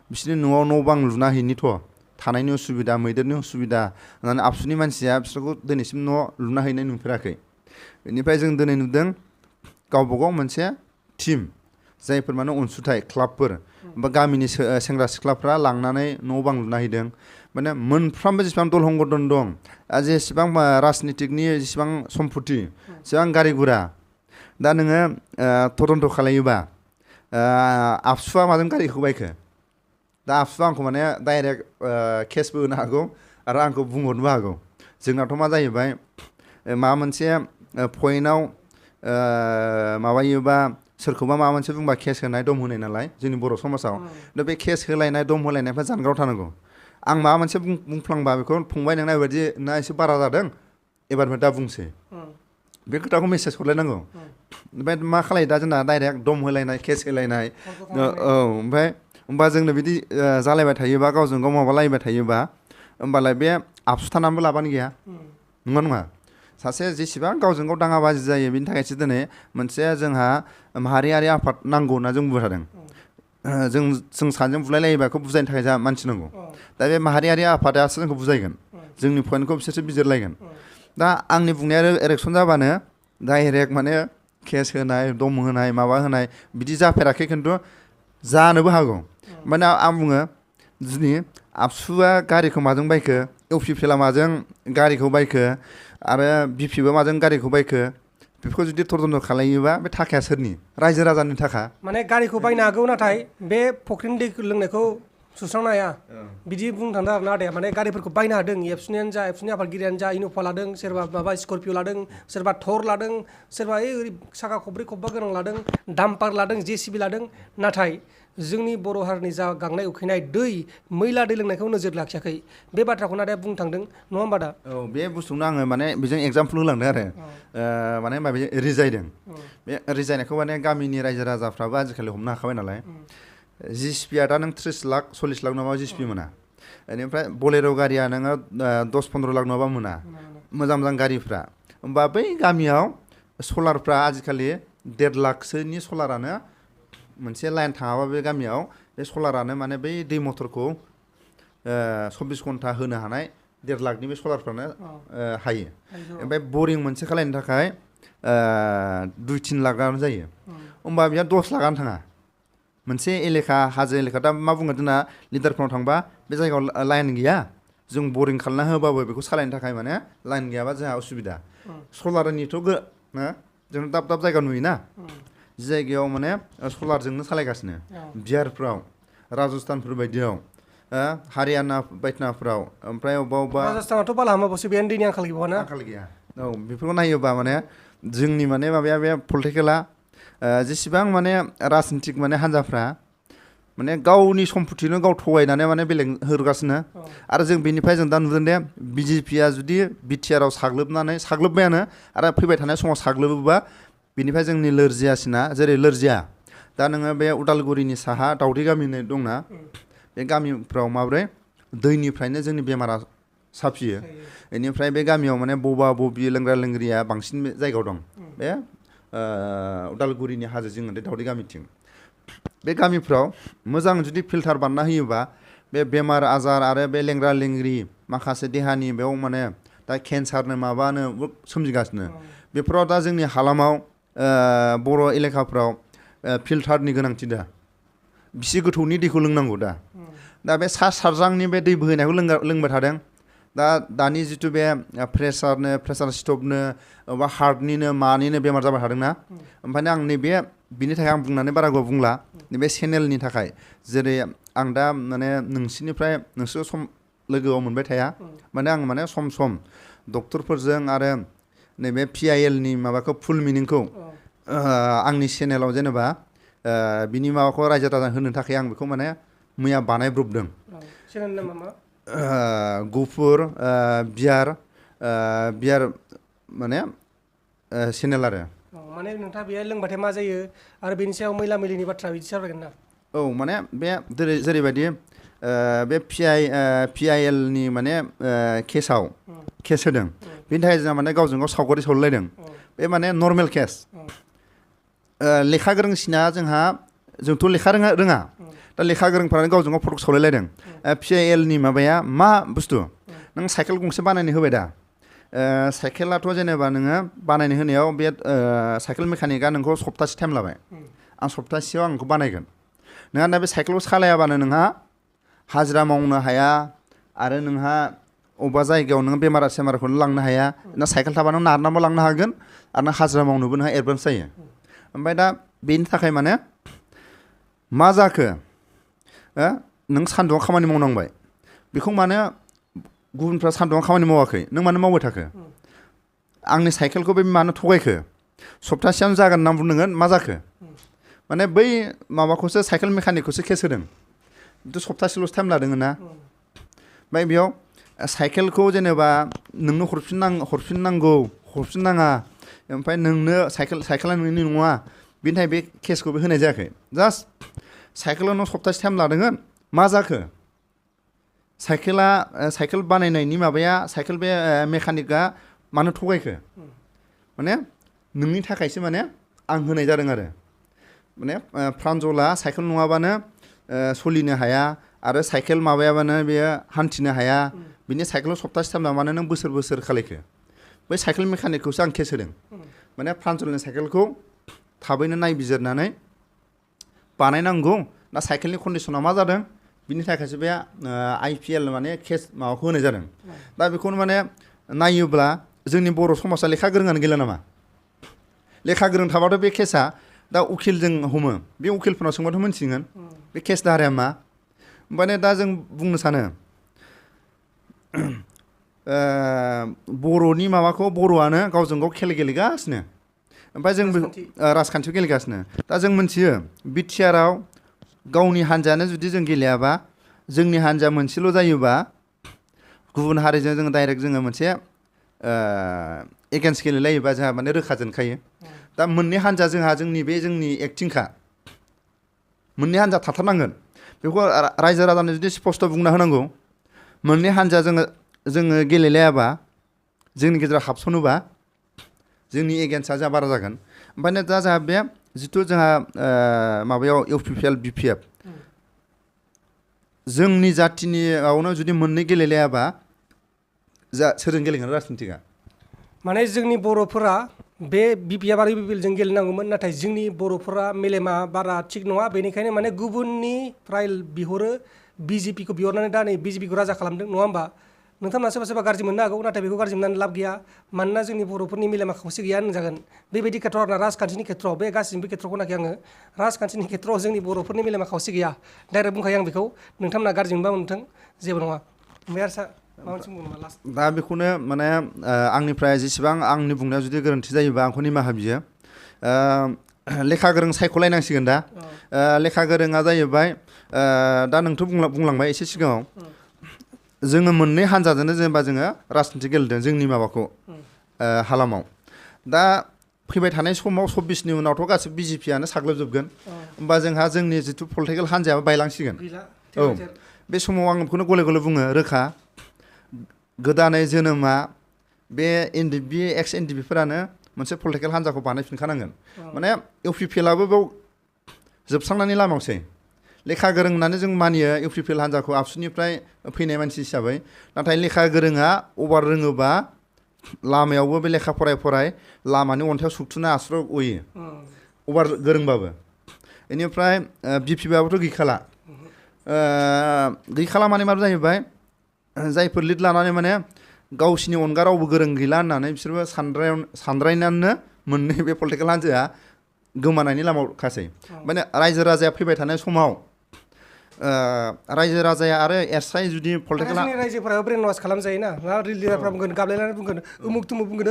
बिसोरनि न'आव न' बां लुना हैनिथ' थानायनि उसुबिदा मैदेरनि उसुबिदा होननानै आबसुनि मानसिया बिसोरखौ दिनैसिम न' लुना हैनाय नुफेराखै बेनिफ्राय जों दिनै नुदों गावबा गाव मोनसे टिम जायफोर माने अनसुंथाइ क्लाबफोर बा गामिनि सेंग्रा सिख्लाफ्रा लांनानै न' बां लुना हैदों माने मोनफ्रोमबो जेसेबां दल संगठन दं जेसेबां राजनितिकनि जेसेबां सम्पति जेसेबां गारि गुरा दा नोङो तदन्त खालायोबा आबसुआ माजों गारिखौ बायखो दा आबसुआ आंखौ माने डाइरेक्ट केसबो होनो हागौ आरो आंखौ बुंहरनोबो हागौ जोंनाथ' मा जाहैबाय माबा मोनसे पइन्टआव माबायोबा सोरखौबा माबा मोनसे बुंबा केस होनाय दम होनाय नालाय जोंनि बर' समाजाव दा बे केस होलायनाय दम होलायनायफ्रा जानगाराव थानांगौ आं माबा मोनसे बुंफ्लांबा बेखौ फंबाय नोंना बेबायदि ना एसे बारा जादों एबारनिफ्राय दा बुंसै बे खोथाखौ मेसेज हरलायनांगौ ओमफ्राय मा खालायो दा जोंना डाइरेक्ट दम होलायनाय केस होलायनाय औ ओमफ्राय होमबा जोंनो बिदि जालायबाय थायोबा गावजों गाव माबालायबाय थायोबा होमबालाय बे आबसु थानानैबो लाबानो गैया नङा नङा सासे जेसेबां गावजों गाव दाङाबाजि जायो बेनि थाखायसो दिनै मोनसे जोंहा माहारियारि आफाद नांगौ होनना जों बुंबाय थादों जों सानैजों बुलायलायोबा बेखौ बुजायनो थाखाय जोंहा मानसि नांगौ दा बे माहारियारि आफादासो जोंखौ बुजायगोन जोंनि पइन्टखौ बिसोरसो बिजिरलायगोन दा आंनि बुंनाया इलेक्सन जाबानो डाइरेक्ट माने केस होनाय दम होनाय माबा होनाय बिदि जाफेराखै खिन्थु जानोबो हागौ माने आं बुङो दिनै आबसुआ गारिखौ माजों बायखो इउपिपिएलआ माजों गारिखौ बायखो आरो बिपिबो माजों गारिखौ बायखो बेफोरखौ जुदि तदन्त खालायोबा बे थाखाया सोरनि रायजो राजानि थाखा माने गारिखौ बायनो हागौ नाथाय बे फख्रिनि दै लोंनायखौ सुस्रांनो हाया बिदि बुंनो थांदों आरो ना आदाया माने गारिफोरखौ बायनो हादों एबसुनियानो जा एबसुनि आफादगिरियानो जा इन'भा लादों सोरबा माबा स्करपिअ लादों सोरबा थर लादों सोरबा ओरै साखा खब्रै खब्बा गोनां लादों डाम्पार लादों जेसिबि लादों नाथाय जोंनि बर' हारिनि जा गांनाय उखैनाय दै मैला दै लोंनायखौ नोजोर लाखियाखै बे बाथ्राखौ आदाया बुंनो थांदों नङा होमबा दा औ बे बुस्थुखौनो आङो माने बेजों एगजामपोल होलांदों आरो माने होनबा बे रिजायदों बे रिजायनायखौ माने गामिनि रायजो राजाफ्राबो आजिखालि हमनो हाखाबाय नालाय जिसिपिया दा नों 30 लाख 40 लाख नङाबा जिसिपि मोना बेनिफ्राय बलेर' गारिया नोङो 10-15 लाख नङाबा मोना मोजां मोजां गारिफ्रा होमबा बै गामियाव सलारफ्रा आजिखालि 1.5 लाखसोनि सलारानो मोनसे लाइन थाङाबा बे गामियाव बे सलारानो माने बै दै मथरखौ 24 घन्टा होनो हानाय 1.5 लाखनि बे सलारफ्रानो हायो ओमफ्राय बरिं मोनसे खालायनो थाखाय 2-3 लाखआनो जायो होमबा बेहा 10 लाखआनो थाङा मोनसे एलेखा हाजो एलेखा दा मा बुङो जोंना लिडारफोराव थांबा बे जायगायाव लाइन गैया जों बरिं खालामना होबाबो बेखौ सालायनो थाखाय माने लाइन गैयाबा जोंहा उसुबिदा सलारनिथ' जों दाब दाब जायगा नुयोना जि जायगायाव माने सलारजोंनो सालायगासिनो बिहारफ्राव राजस्थानफोर बायदियाव हारियाना बायदिनाफ्राव ओमफ्राय अबेबा राजस्थानाथ' बालाहामाबावसो बेहाय दैनि आंखाल गैबावाना आंखाल गैया औ बेफोरखौ नायोबा माने जोंनि माने माबाया बे पलिटिकेला जेसेबां माने राजनितिक माने हान्जाफ्रा माने गावनि सम्पतिनो गाव थगायनानै माने बेलेग होगासिनो आरो जों बेनिफ्राय जों दा नुदों दे बिजेपिया जुदि बिटिआरआव साग्लोबबायानो आरो फैबाय थानाय समाव साग्लोबोबा बेनिफ्राय जोंनि लोरजियासिना जेरै लोरजिया दा नोङो बे उदालगुरिनि साहा दावदै गामि होननाय दंना बे गामिफ्राव माब्रै दैनिफ्रायनो जोंनि बेमारा साफियो बेनिफ्राय बे गामियाव माने बबा बबि लोंग्रा लोंग्रिया बांसिन जायगायाव दं बे उदालगुरिनि हाजो जिङो दावदै गामिथिं बे गामिफ्राव मोजां जुदि फिल्टार बानायना होयोबा बे बेमार आजार आरो बे लेंग्रा लेंग्रि माखासे देहानि बेयाव माने दा केन्सारनो माबानो सोमजिगासिनो बेफोराव दा जोंनि हालामाव बर' एलेखाफ्राव फिल्टारनि गोनांथि दा बिसि गोथौनि दैखौ लोंनांगौ दा बे सा सारजांनि बे दै बोहैनायखौ लोंबाय थादों दानि जिथु बे प्रेसार स्ट्रकनो बा हार्टनिनो मानिनो बेमार जाबाय थादोंना ओमफ्राय आं नैबे बिनि थाखाय आं बुंनानै बारा गोबाव बुंला नैबे चेनेलनि थाखाय जेरै आं दा माने नोंसोर सम लोगोआव मोनबाय थाया माने आं माने सम सम डक्टरफोरजों आरो नैबे PIL-नि माबाखौ फुल मिनिंखौ आंनि चेनेलाव जेनेबा बिनि माबाखौ रायजो राजा होनो थाखाय आं बेखौ माने मैया बानायब्रबदों चेनेलनि नामा मा गुफुर बियार माने चेनेल आरो माने नोंथाङा बेहाय लोंबाथाय मा जायो आरो बेनि सायाव मैला मैलिनि बाथ्रा बिदि सावरायगोन ना औ माने बे जेरैबायदि बे PIL-नि माने केस होदों बेनि थाखाय जोंहा माने गावजों गाव सावगारि सावलायदों बे माने नर्मेल केस लेखा गोरोंसिना जोंथ' लेखा रोङा दा दा लेखा गोरोंफ्रानो गावजों गाव फटक सावलायलायदों PIL नि माबाया मा बुस्थु नों साइकेल गंसे बानायनो होबाय दा साइकेलाथ' जेनेबा नोङो बानायनो होनायाव बे साइकेल मेकानिकआ नोंखौ सप्तासे टाइम लाबाय आं सप्तासेयाव आं बेखौ बानायगोन नोंहा दा बे साइकेलखौ सालायाबानो नोंहा हाजिरा मावनो हाया आरो नोंहा अबेबा जायगायाव नोङो बेमार सेमारखौनो लांनो हाया ना साइकेल थाबा नों नारनाबो लांनो हागोन आरो नों हाजिरा मावनोबो नोंहा एडभान्स जायो ओमफ्राय दा बेनि थाखाय माने मा जाखो नों सान्दुङाव खामानि मावनांबाय बेखौ मानो गुबुनफ्रा सान्दुङाव खामानि मावाखै नों मानो मावबाय थाखो आंनि साइकेलखौ बे मानो थगायखो सप्तासेयावनो जागोन होनना बुंनांगोन मा जाखो माने बै माबाखौसो साइकेल मेकानिकखौसो केस होदों खिन्थु सप्तासेल'सो टाइम लादों ना ओमफ्राय बेयाव साइकेलखौ जेनेबा नोंनो हरफिननांगौ हरफिननाङा ओमफ्राय नोंनो साइकेला नोंनि नङा बेनि थाखाय बे केसखौबो होनाय जायाखै जास्ट साइकेलाव नों सप्तासे टाइम लादोंमोन मा जाखो साइकेल बानायनायनि माबाया साइकेल बे मेकानिकआ मानो थगायखो माने नोंनि थाखायसो माने आं होनाय जादों आरो माने प्रान्जला साइकेल नङाबानो सोलिनो हाया आरो साइकेल माबायाबानो बेयो हान्थिनो हाया बिनि साइकेलाव सप्तासे टाइम लाबानो नों बोसोर खालायखो बै साइकेल मेकानिकखौसो आं केस होदों माने प्रान्जलनि साइकेलखौ थाबैनो नायबिजिरनानै बानायनांगौ ना साइकेलनि कन्डिसना मा जादों बिनि थाखायसो बे IPL माने केस माबाखौ होनाय जादों दा बेखौनो माने नायोब्ला जोंनि बर' समाजा लेखा गोरोङानो गैला नामा लेखा गोरों थाबाथ' बे केसा दा उकिलजों हमो बे उकिलफोरनाव सोंबाथ' मोनथिगोन बे केस दाहाराया मा ओमफ्राय दा जों बुंनो सानो बर'नि माबाखौ बर'आनो गावजों गाव खेल गेलेगासिनो ओमफ्राय जों राजखान्थियाव गेलेगासिनो दा जों मोनथियो BTRआव गावनि हान्जायानो जुदि जों गेलेयाबा जोंनि हान्जा मोनसेल' जायोबा गुबुन हारिजों जोङो डाइरेक्ट जोङो मोनसे एगेन्स्ट गेलेलायोबा जोंहा माने रोखा जेनखायो दा मोननै हान्जा जोंनि एक्टिंखा मोननै हान्जा थाथारनांगोन बेखौ रायजो राजानो जुदि स्पस्ट बुंना होनांगौ मोननै हान्जा जोङो गेलेलायाबा जोंनि गेजेराव हाबसनोबा जोंनि एगेन्स्टआ जोंहा बारा जागोन ओमफ्राय दा जोंहा बे जिथु जोंहा माबायाव UPPL BPF जोंनि जाथिनियावनो जुदि मोननै गेलेलायाबा सोरजों गेलेगोन राजनितिकआ माने जोंनि बर'फोरा बे BPF आरो UPPLजों गेलेनांगौमोन नाथाय जोंनि बर'फोरा मेलेमा बारा थिग नङा बेनिखायनो माने गुबुननिफ्राय बिहरो BJPखौ बिहरनानै दा नै BJPखौ राजा खालामदों नङा होमबा नोंथांमोना सोरबा गाज्रि मोननो हागौ नाथाय बेखौ गाज्रि मोननानै लाब गैया मानोना जोंनि बर'फोरनि मेलेमा खावसे गैया होनजागोन बेबायदि खेथ्रआव आरोना राजखान्थिनि खेथ्रआव बे गासिबो खेथ्रखौ नाखि आङो राजखान्थिनि खेथ्रआव जोंनि बर'फोरनि मेलेमा खावसे गैया डाइरेक्ट बुंखायो आं बेखौ नोंथांमोना गाज्रि मोनबा मोनथों जेबो नङा ओमफ्राय आरो माबा मोनसे बुंगोन नामा लास्ट दा बेखौनो माने आंनिफ्राय जेसेबां आंनि बुंनायाव जुदि गोरोन्थि जायोबा आंखौ निमाहा बियो लेखा गोरों सायख'लायनांसिगोन दा लेखा गोरोङा जाहैबाय दा नोंथ' बुंलांबाय एसे सिगाङाव जोङो मोननै हान्जाजोंनो जेनेबा जोङो राजनिति गेलेदों जोंनि माबाखौ हालामाव दा फैबाय थानाय समाव 24नि उनावथ' गासिबो BJPआनो साग्लोबजोबगोन होमबा जोंहा जोंनि जिथु पलिटिकेल हान्जायाबो बायलांसिगोन औ बे समाव आं बेखौनो गले गले बुङो रोखा गोदानै जोनोमा बे NDP एक्स NDPफोरानो मोनसे पलिटिकेल हान्जाखौ बानायफिनखानांगोन माने UPPLआबो बेयाव जोबस्रांनायनि लामायावसै लेखा गोरों होननानै जों मानियो UPPL हान्जाखौ आबसुनिफ्राय फैनाय मानसि हिसाबै नाथाय लेखा गोरोङा अभार रोङोबा लामायावबो बे लेखा फराय लामानि अन्थाइयाव सुथुना आस्र' गयो अभार गोरोंबाबो बेनिफ्राय BPआबोथ' गैखाला माने मा जाहैबाय जायफोर लिड लानानै माने गावसिनि अनगा रावबो गोरों गैला होननानै बिसोरबो सानद्रायनानैनो मोननै बे पलिटिकेल हान्जाया गोमानायनि लामायावखासै माने रायजो राजाया फैबाय थानाय समाव रायजो राजाया आरो एस्राय जुदि पलिटिकेल रायजोफोराबो ब्रेन वास खालामजायोना लिडारफ्रा बुंगोन गाबलायनानै बुंगोन उमुक तुमुक बुंगोन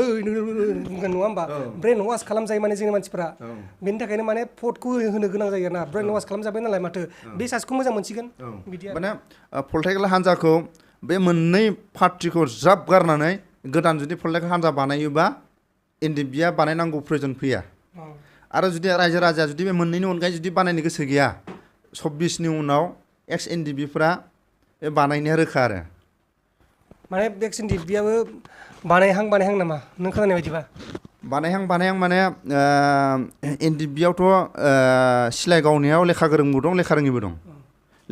बुंगोन नङा होमबा ब्रेन वास खालामजायो माने जोंनि मानसिफोरा बेनि थाखायनो माने भटखौ होनो गोनां जायो आरोना ब्रेन वास खालामजाबाय नालाय माथो बे सासेखौ मोजां मोनसिगोन बिदि माने पलिटिकेल हान्जाखौ बे मोननै पार्टिखौ ज्राब गारनानै गोदान जुदि पलिटिकेल हान्जा बानायोबा NDPआ बानायनांगौ प्रयजन फैया आरो जुदि रायजो राजाया जुदि बे मोननैनि अनगायै जुदि बानायनो गोसो गैया 24नि उनाव एक्स NDPफ्रा बानायनाया रोखा आरो माने एक्स NDPआबो बानायहां नामा नों खोनानाय बायदिबा बानायहां माने NDPआवथ' सिलाय गावनायाव लेखा गोरोंबो दं लेखा रोङिबो दं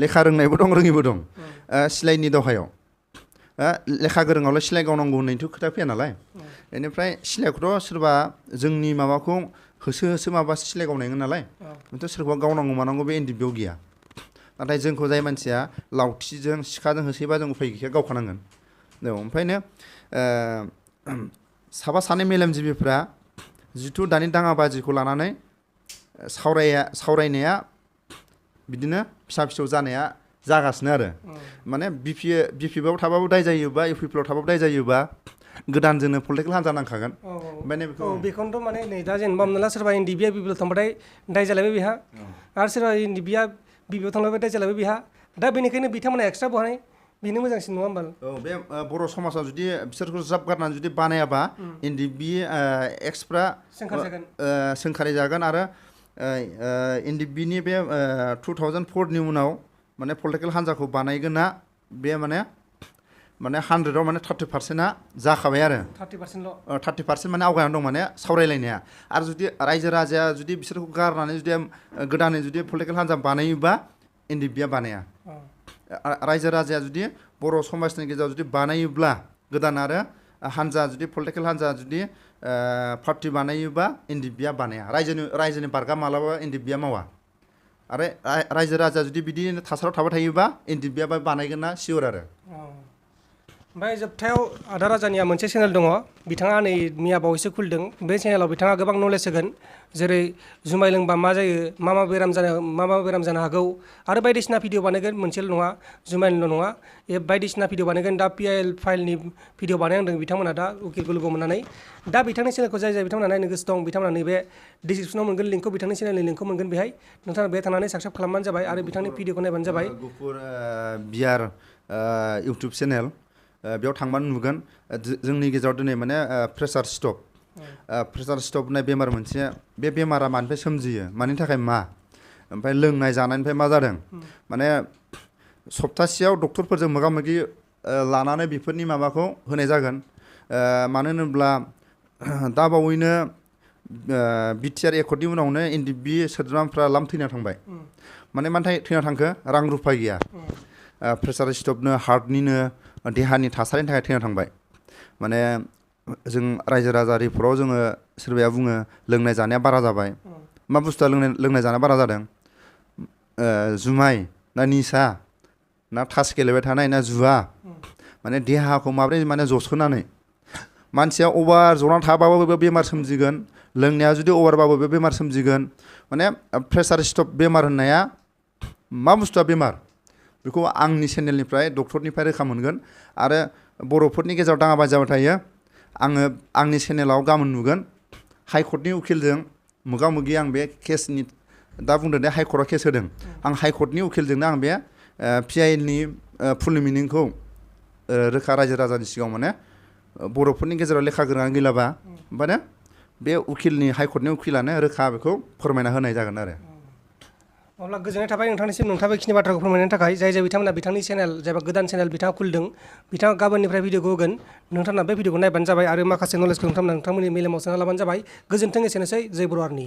लेखा रोंनायबो दं रोङिबो दं सिलाइनि दावहायाव लेखा गोरोङावलाय सिलाइ गावनांगौ होननायथ' खोथा फैया नालाय बेनिफ्राय सिलाइखौथ' सोरबा जोंनि माबाखौ होसो होसो माबासो सिलाइ गावनायगोन नालाय बेथ' सोरखौबा गावनांगौ मानांगौ बे एनडि बेयाव गैया नाथाय जोंखौ जाय मानसिया लावथिजों सिखाजों होसोयोबा जों उफाय गैखाया गावखानांगोन ओमफ्रायनो साफा सानै मेलेमजिबिफ्रा जिथु दानि दाङाबाजिखौ लानानै सावरायनाया बिदिनो फिसा फिसौ जानाया जागासिनो आरो माने बिपिएफआव थाबाबो दाय जायोबा इउपिपिएल थाबाबो दाय जायोबा गोदानजोंनो पलिटिकेल हान्जा नांखागोन बेखौनोथ' माने नै दा जेनेबा हमना ला सोरबा एनडिबिआ बिपिएल थांबाथाय दाय जालायबाय बेहा आरो सोरबा एनडिबिआ बिपिएल थांलायबाय दाय जालायबाय बेहा दा बेनिखायनो बिथांमोना एक्सट्रा बहाय बेनो मोजांसिन नङा होमबा बे बर' समाजाव जुदि बिसोरखौ ज्राब गारनानै जुदि बानायाबा एनडिबि एक्सफ्रा सोंखारि जागोन आरो एनडिबिनि बे 2004नि उनाव माने पलिटिकेल हान्जाखौ बानायगोना बे माने 100आव माने 30%आ जाखाबाय आरो 30% माने आवगायनानै दं माने सावरायलायनाया आरो जुदि रायजो राजाया जुदि बिसोरखौ गारनानै जुदि गोदानै जुदि पलिटिकेल हान्जा बानायोबा एनडिबिआ बानाया रायजो राजाया जुदि बर' समाजनि गेजेराव जुदि बानायोब्ला गोदान आरो हान्जा जुदि पलिटिकेल हान्जा जुदि पार्टि बानायोबा एनडिबिआ बानाया रायजोनि बारगा मालाबा एनडिबिआ मावा आरो रायजो राजा जुदि बिदि थासारियाव थाबाय थायोबा एनडिबिआ बानायगोन ना सियर आरो ओमफ्राय जोबथायाव आदा राजानिया मोनसे चेनेल दङ बिथाङा नै मैया बावैसो खुलिदों बे चेनेलाव बिथाङा गोबां नलेज होगोन जेरै जुमाय लोंबा मा जायो मा बेराम जानो हागौ आरो बायदिसिना भिडिअ बानायगोन मोनसेल' नङा जुमायनिल' नङा बायदिसिना भिडिअ बानायगोन दा पिआइएल फाइलनि भिडिअ बानायनांदों बिथांमोना दा उकिलखौ लोगो मोननानै दा बिथांनि चेनेलखौ जाय बिथांमोना नायनो गोसो दं बिथांमोना नैबे डिसक्रिपसनाव मोनगोन लिंकखौ बिथांनि चेनेलनि लिंकखौ मोनगोन बेहाय नोंथाङा बे थांनानै साबस्क्राइब खालामबानो जाबाय आरो बिथांनि भिडिअखौ नायबानो जाबाय गुफुर बियार इउटुब चेनेल बेयाव थांबानो नुगोन जोंनि गेजेराव दिनै माने प्रेसार स्ट्रक होननाय बेमार मोनसे बे बेमारा मानिफ्राय सोमजियो मानि थाखाय मा ओमफ्राय लोंनाय जानायनिफ्राय मा जादों माने सप्तासेयाव डक्टरफोरजों मोगा मोगि लानानै बेफोरनि माबाखौ होनाय जागोन मानो होनोब्ला दा बावैनो बिटिआर एकर्डनि उनावनो एनडिबि सोद्रोमाफ्रा थैना थांबाय माने मानि थैना थांखो रां रुफा गैया प्रेसार स्ट्रकनो हार्टनिनो देहानि थासारिनि थाखाय थैना थांबाय माने जों रायजो राजा रिपर्टआव जोङो सोरबाया बुङो लोंनाय जानाया बारा जाबाय मा बुस्थुआ लोंनाय जानाया बारा जादों जुमाय ना निसा ना थास गेलेबाय थानाय ना जुवा माने देहाखौ माब्रै माने जसोनानै मानसिया अभार जनानै थाबाबो बेमार सोमजिगोन लोंनाया जुदि अभारबाबो बे बेमार सोमजिगोन माने प्रेसार स्ट्रक बेमार होननाया मा बुस्थुआ बेमार बेखौ आंनि चेनेलनिफ्राय डक्टरनिफ्राय रोखा मोनगोन आरो बर'फोरनि गेजेराव दाङाबाजि जाबाय थायो आङो आंनि चेनेलाव गाबोन नुगोन हाइकर्टनि उकिलजों मोगा मोगि आं बे केसनि दा बुंदों दे हाइकर्टआव केस होदों आं हाइकर्टनि उकिलजोंनो आं बे पिआइएलनि फुल मिनिंखौ रोखा रायजो राजानि सिगाङाव माने बर'फोरनि गेजेराव लेखा गोरोङा गैलाबा ओमफ्राय बे उकिलनि हाइकर्टनि उकिलानो रोखा बेखौ फोरमायना होनाय जागोन आरो अब्ला गोजोननाय थाबाय नोंथांनिसिम नोंथाङा बेखिनि बाथ्राखौ फोरमायनायनि थाखाय जाय बिथांमोना बिथांनि चेनेल जायबा गोदान चेनेल बिथाङा खुलिदों बिथाङा गाबोननिफ्राय भिडिअखौ होगोन नोंथाङा बे भिडिअखौ नायबानो जाबाय आरो माखासे नलेजखौ नोंथांमोननि मेलेमाव सोना लाबानो जाबाय गोजोन्थों एसेनोसै जय बर' आर्मि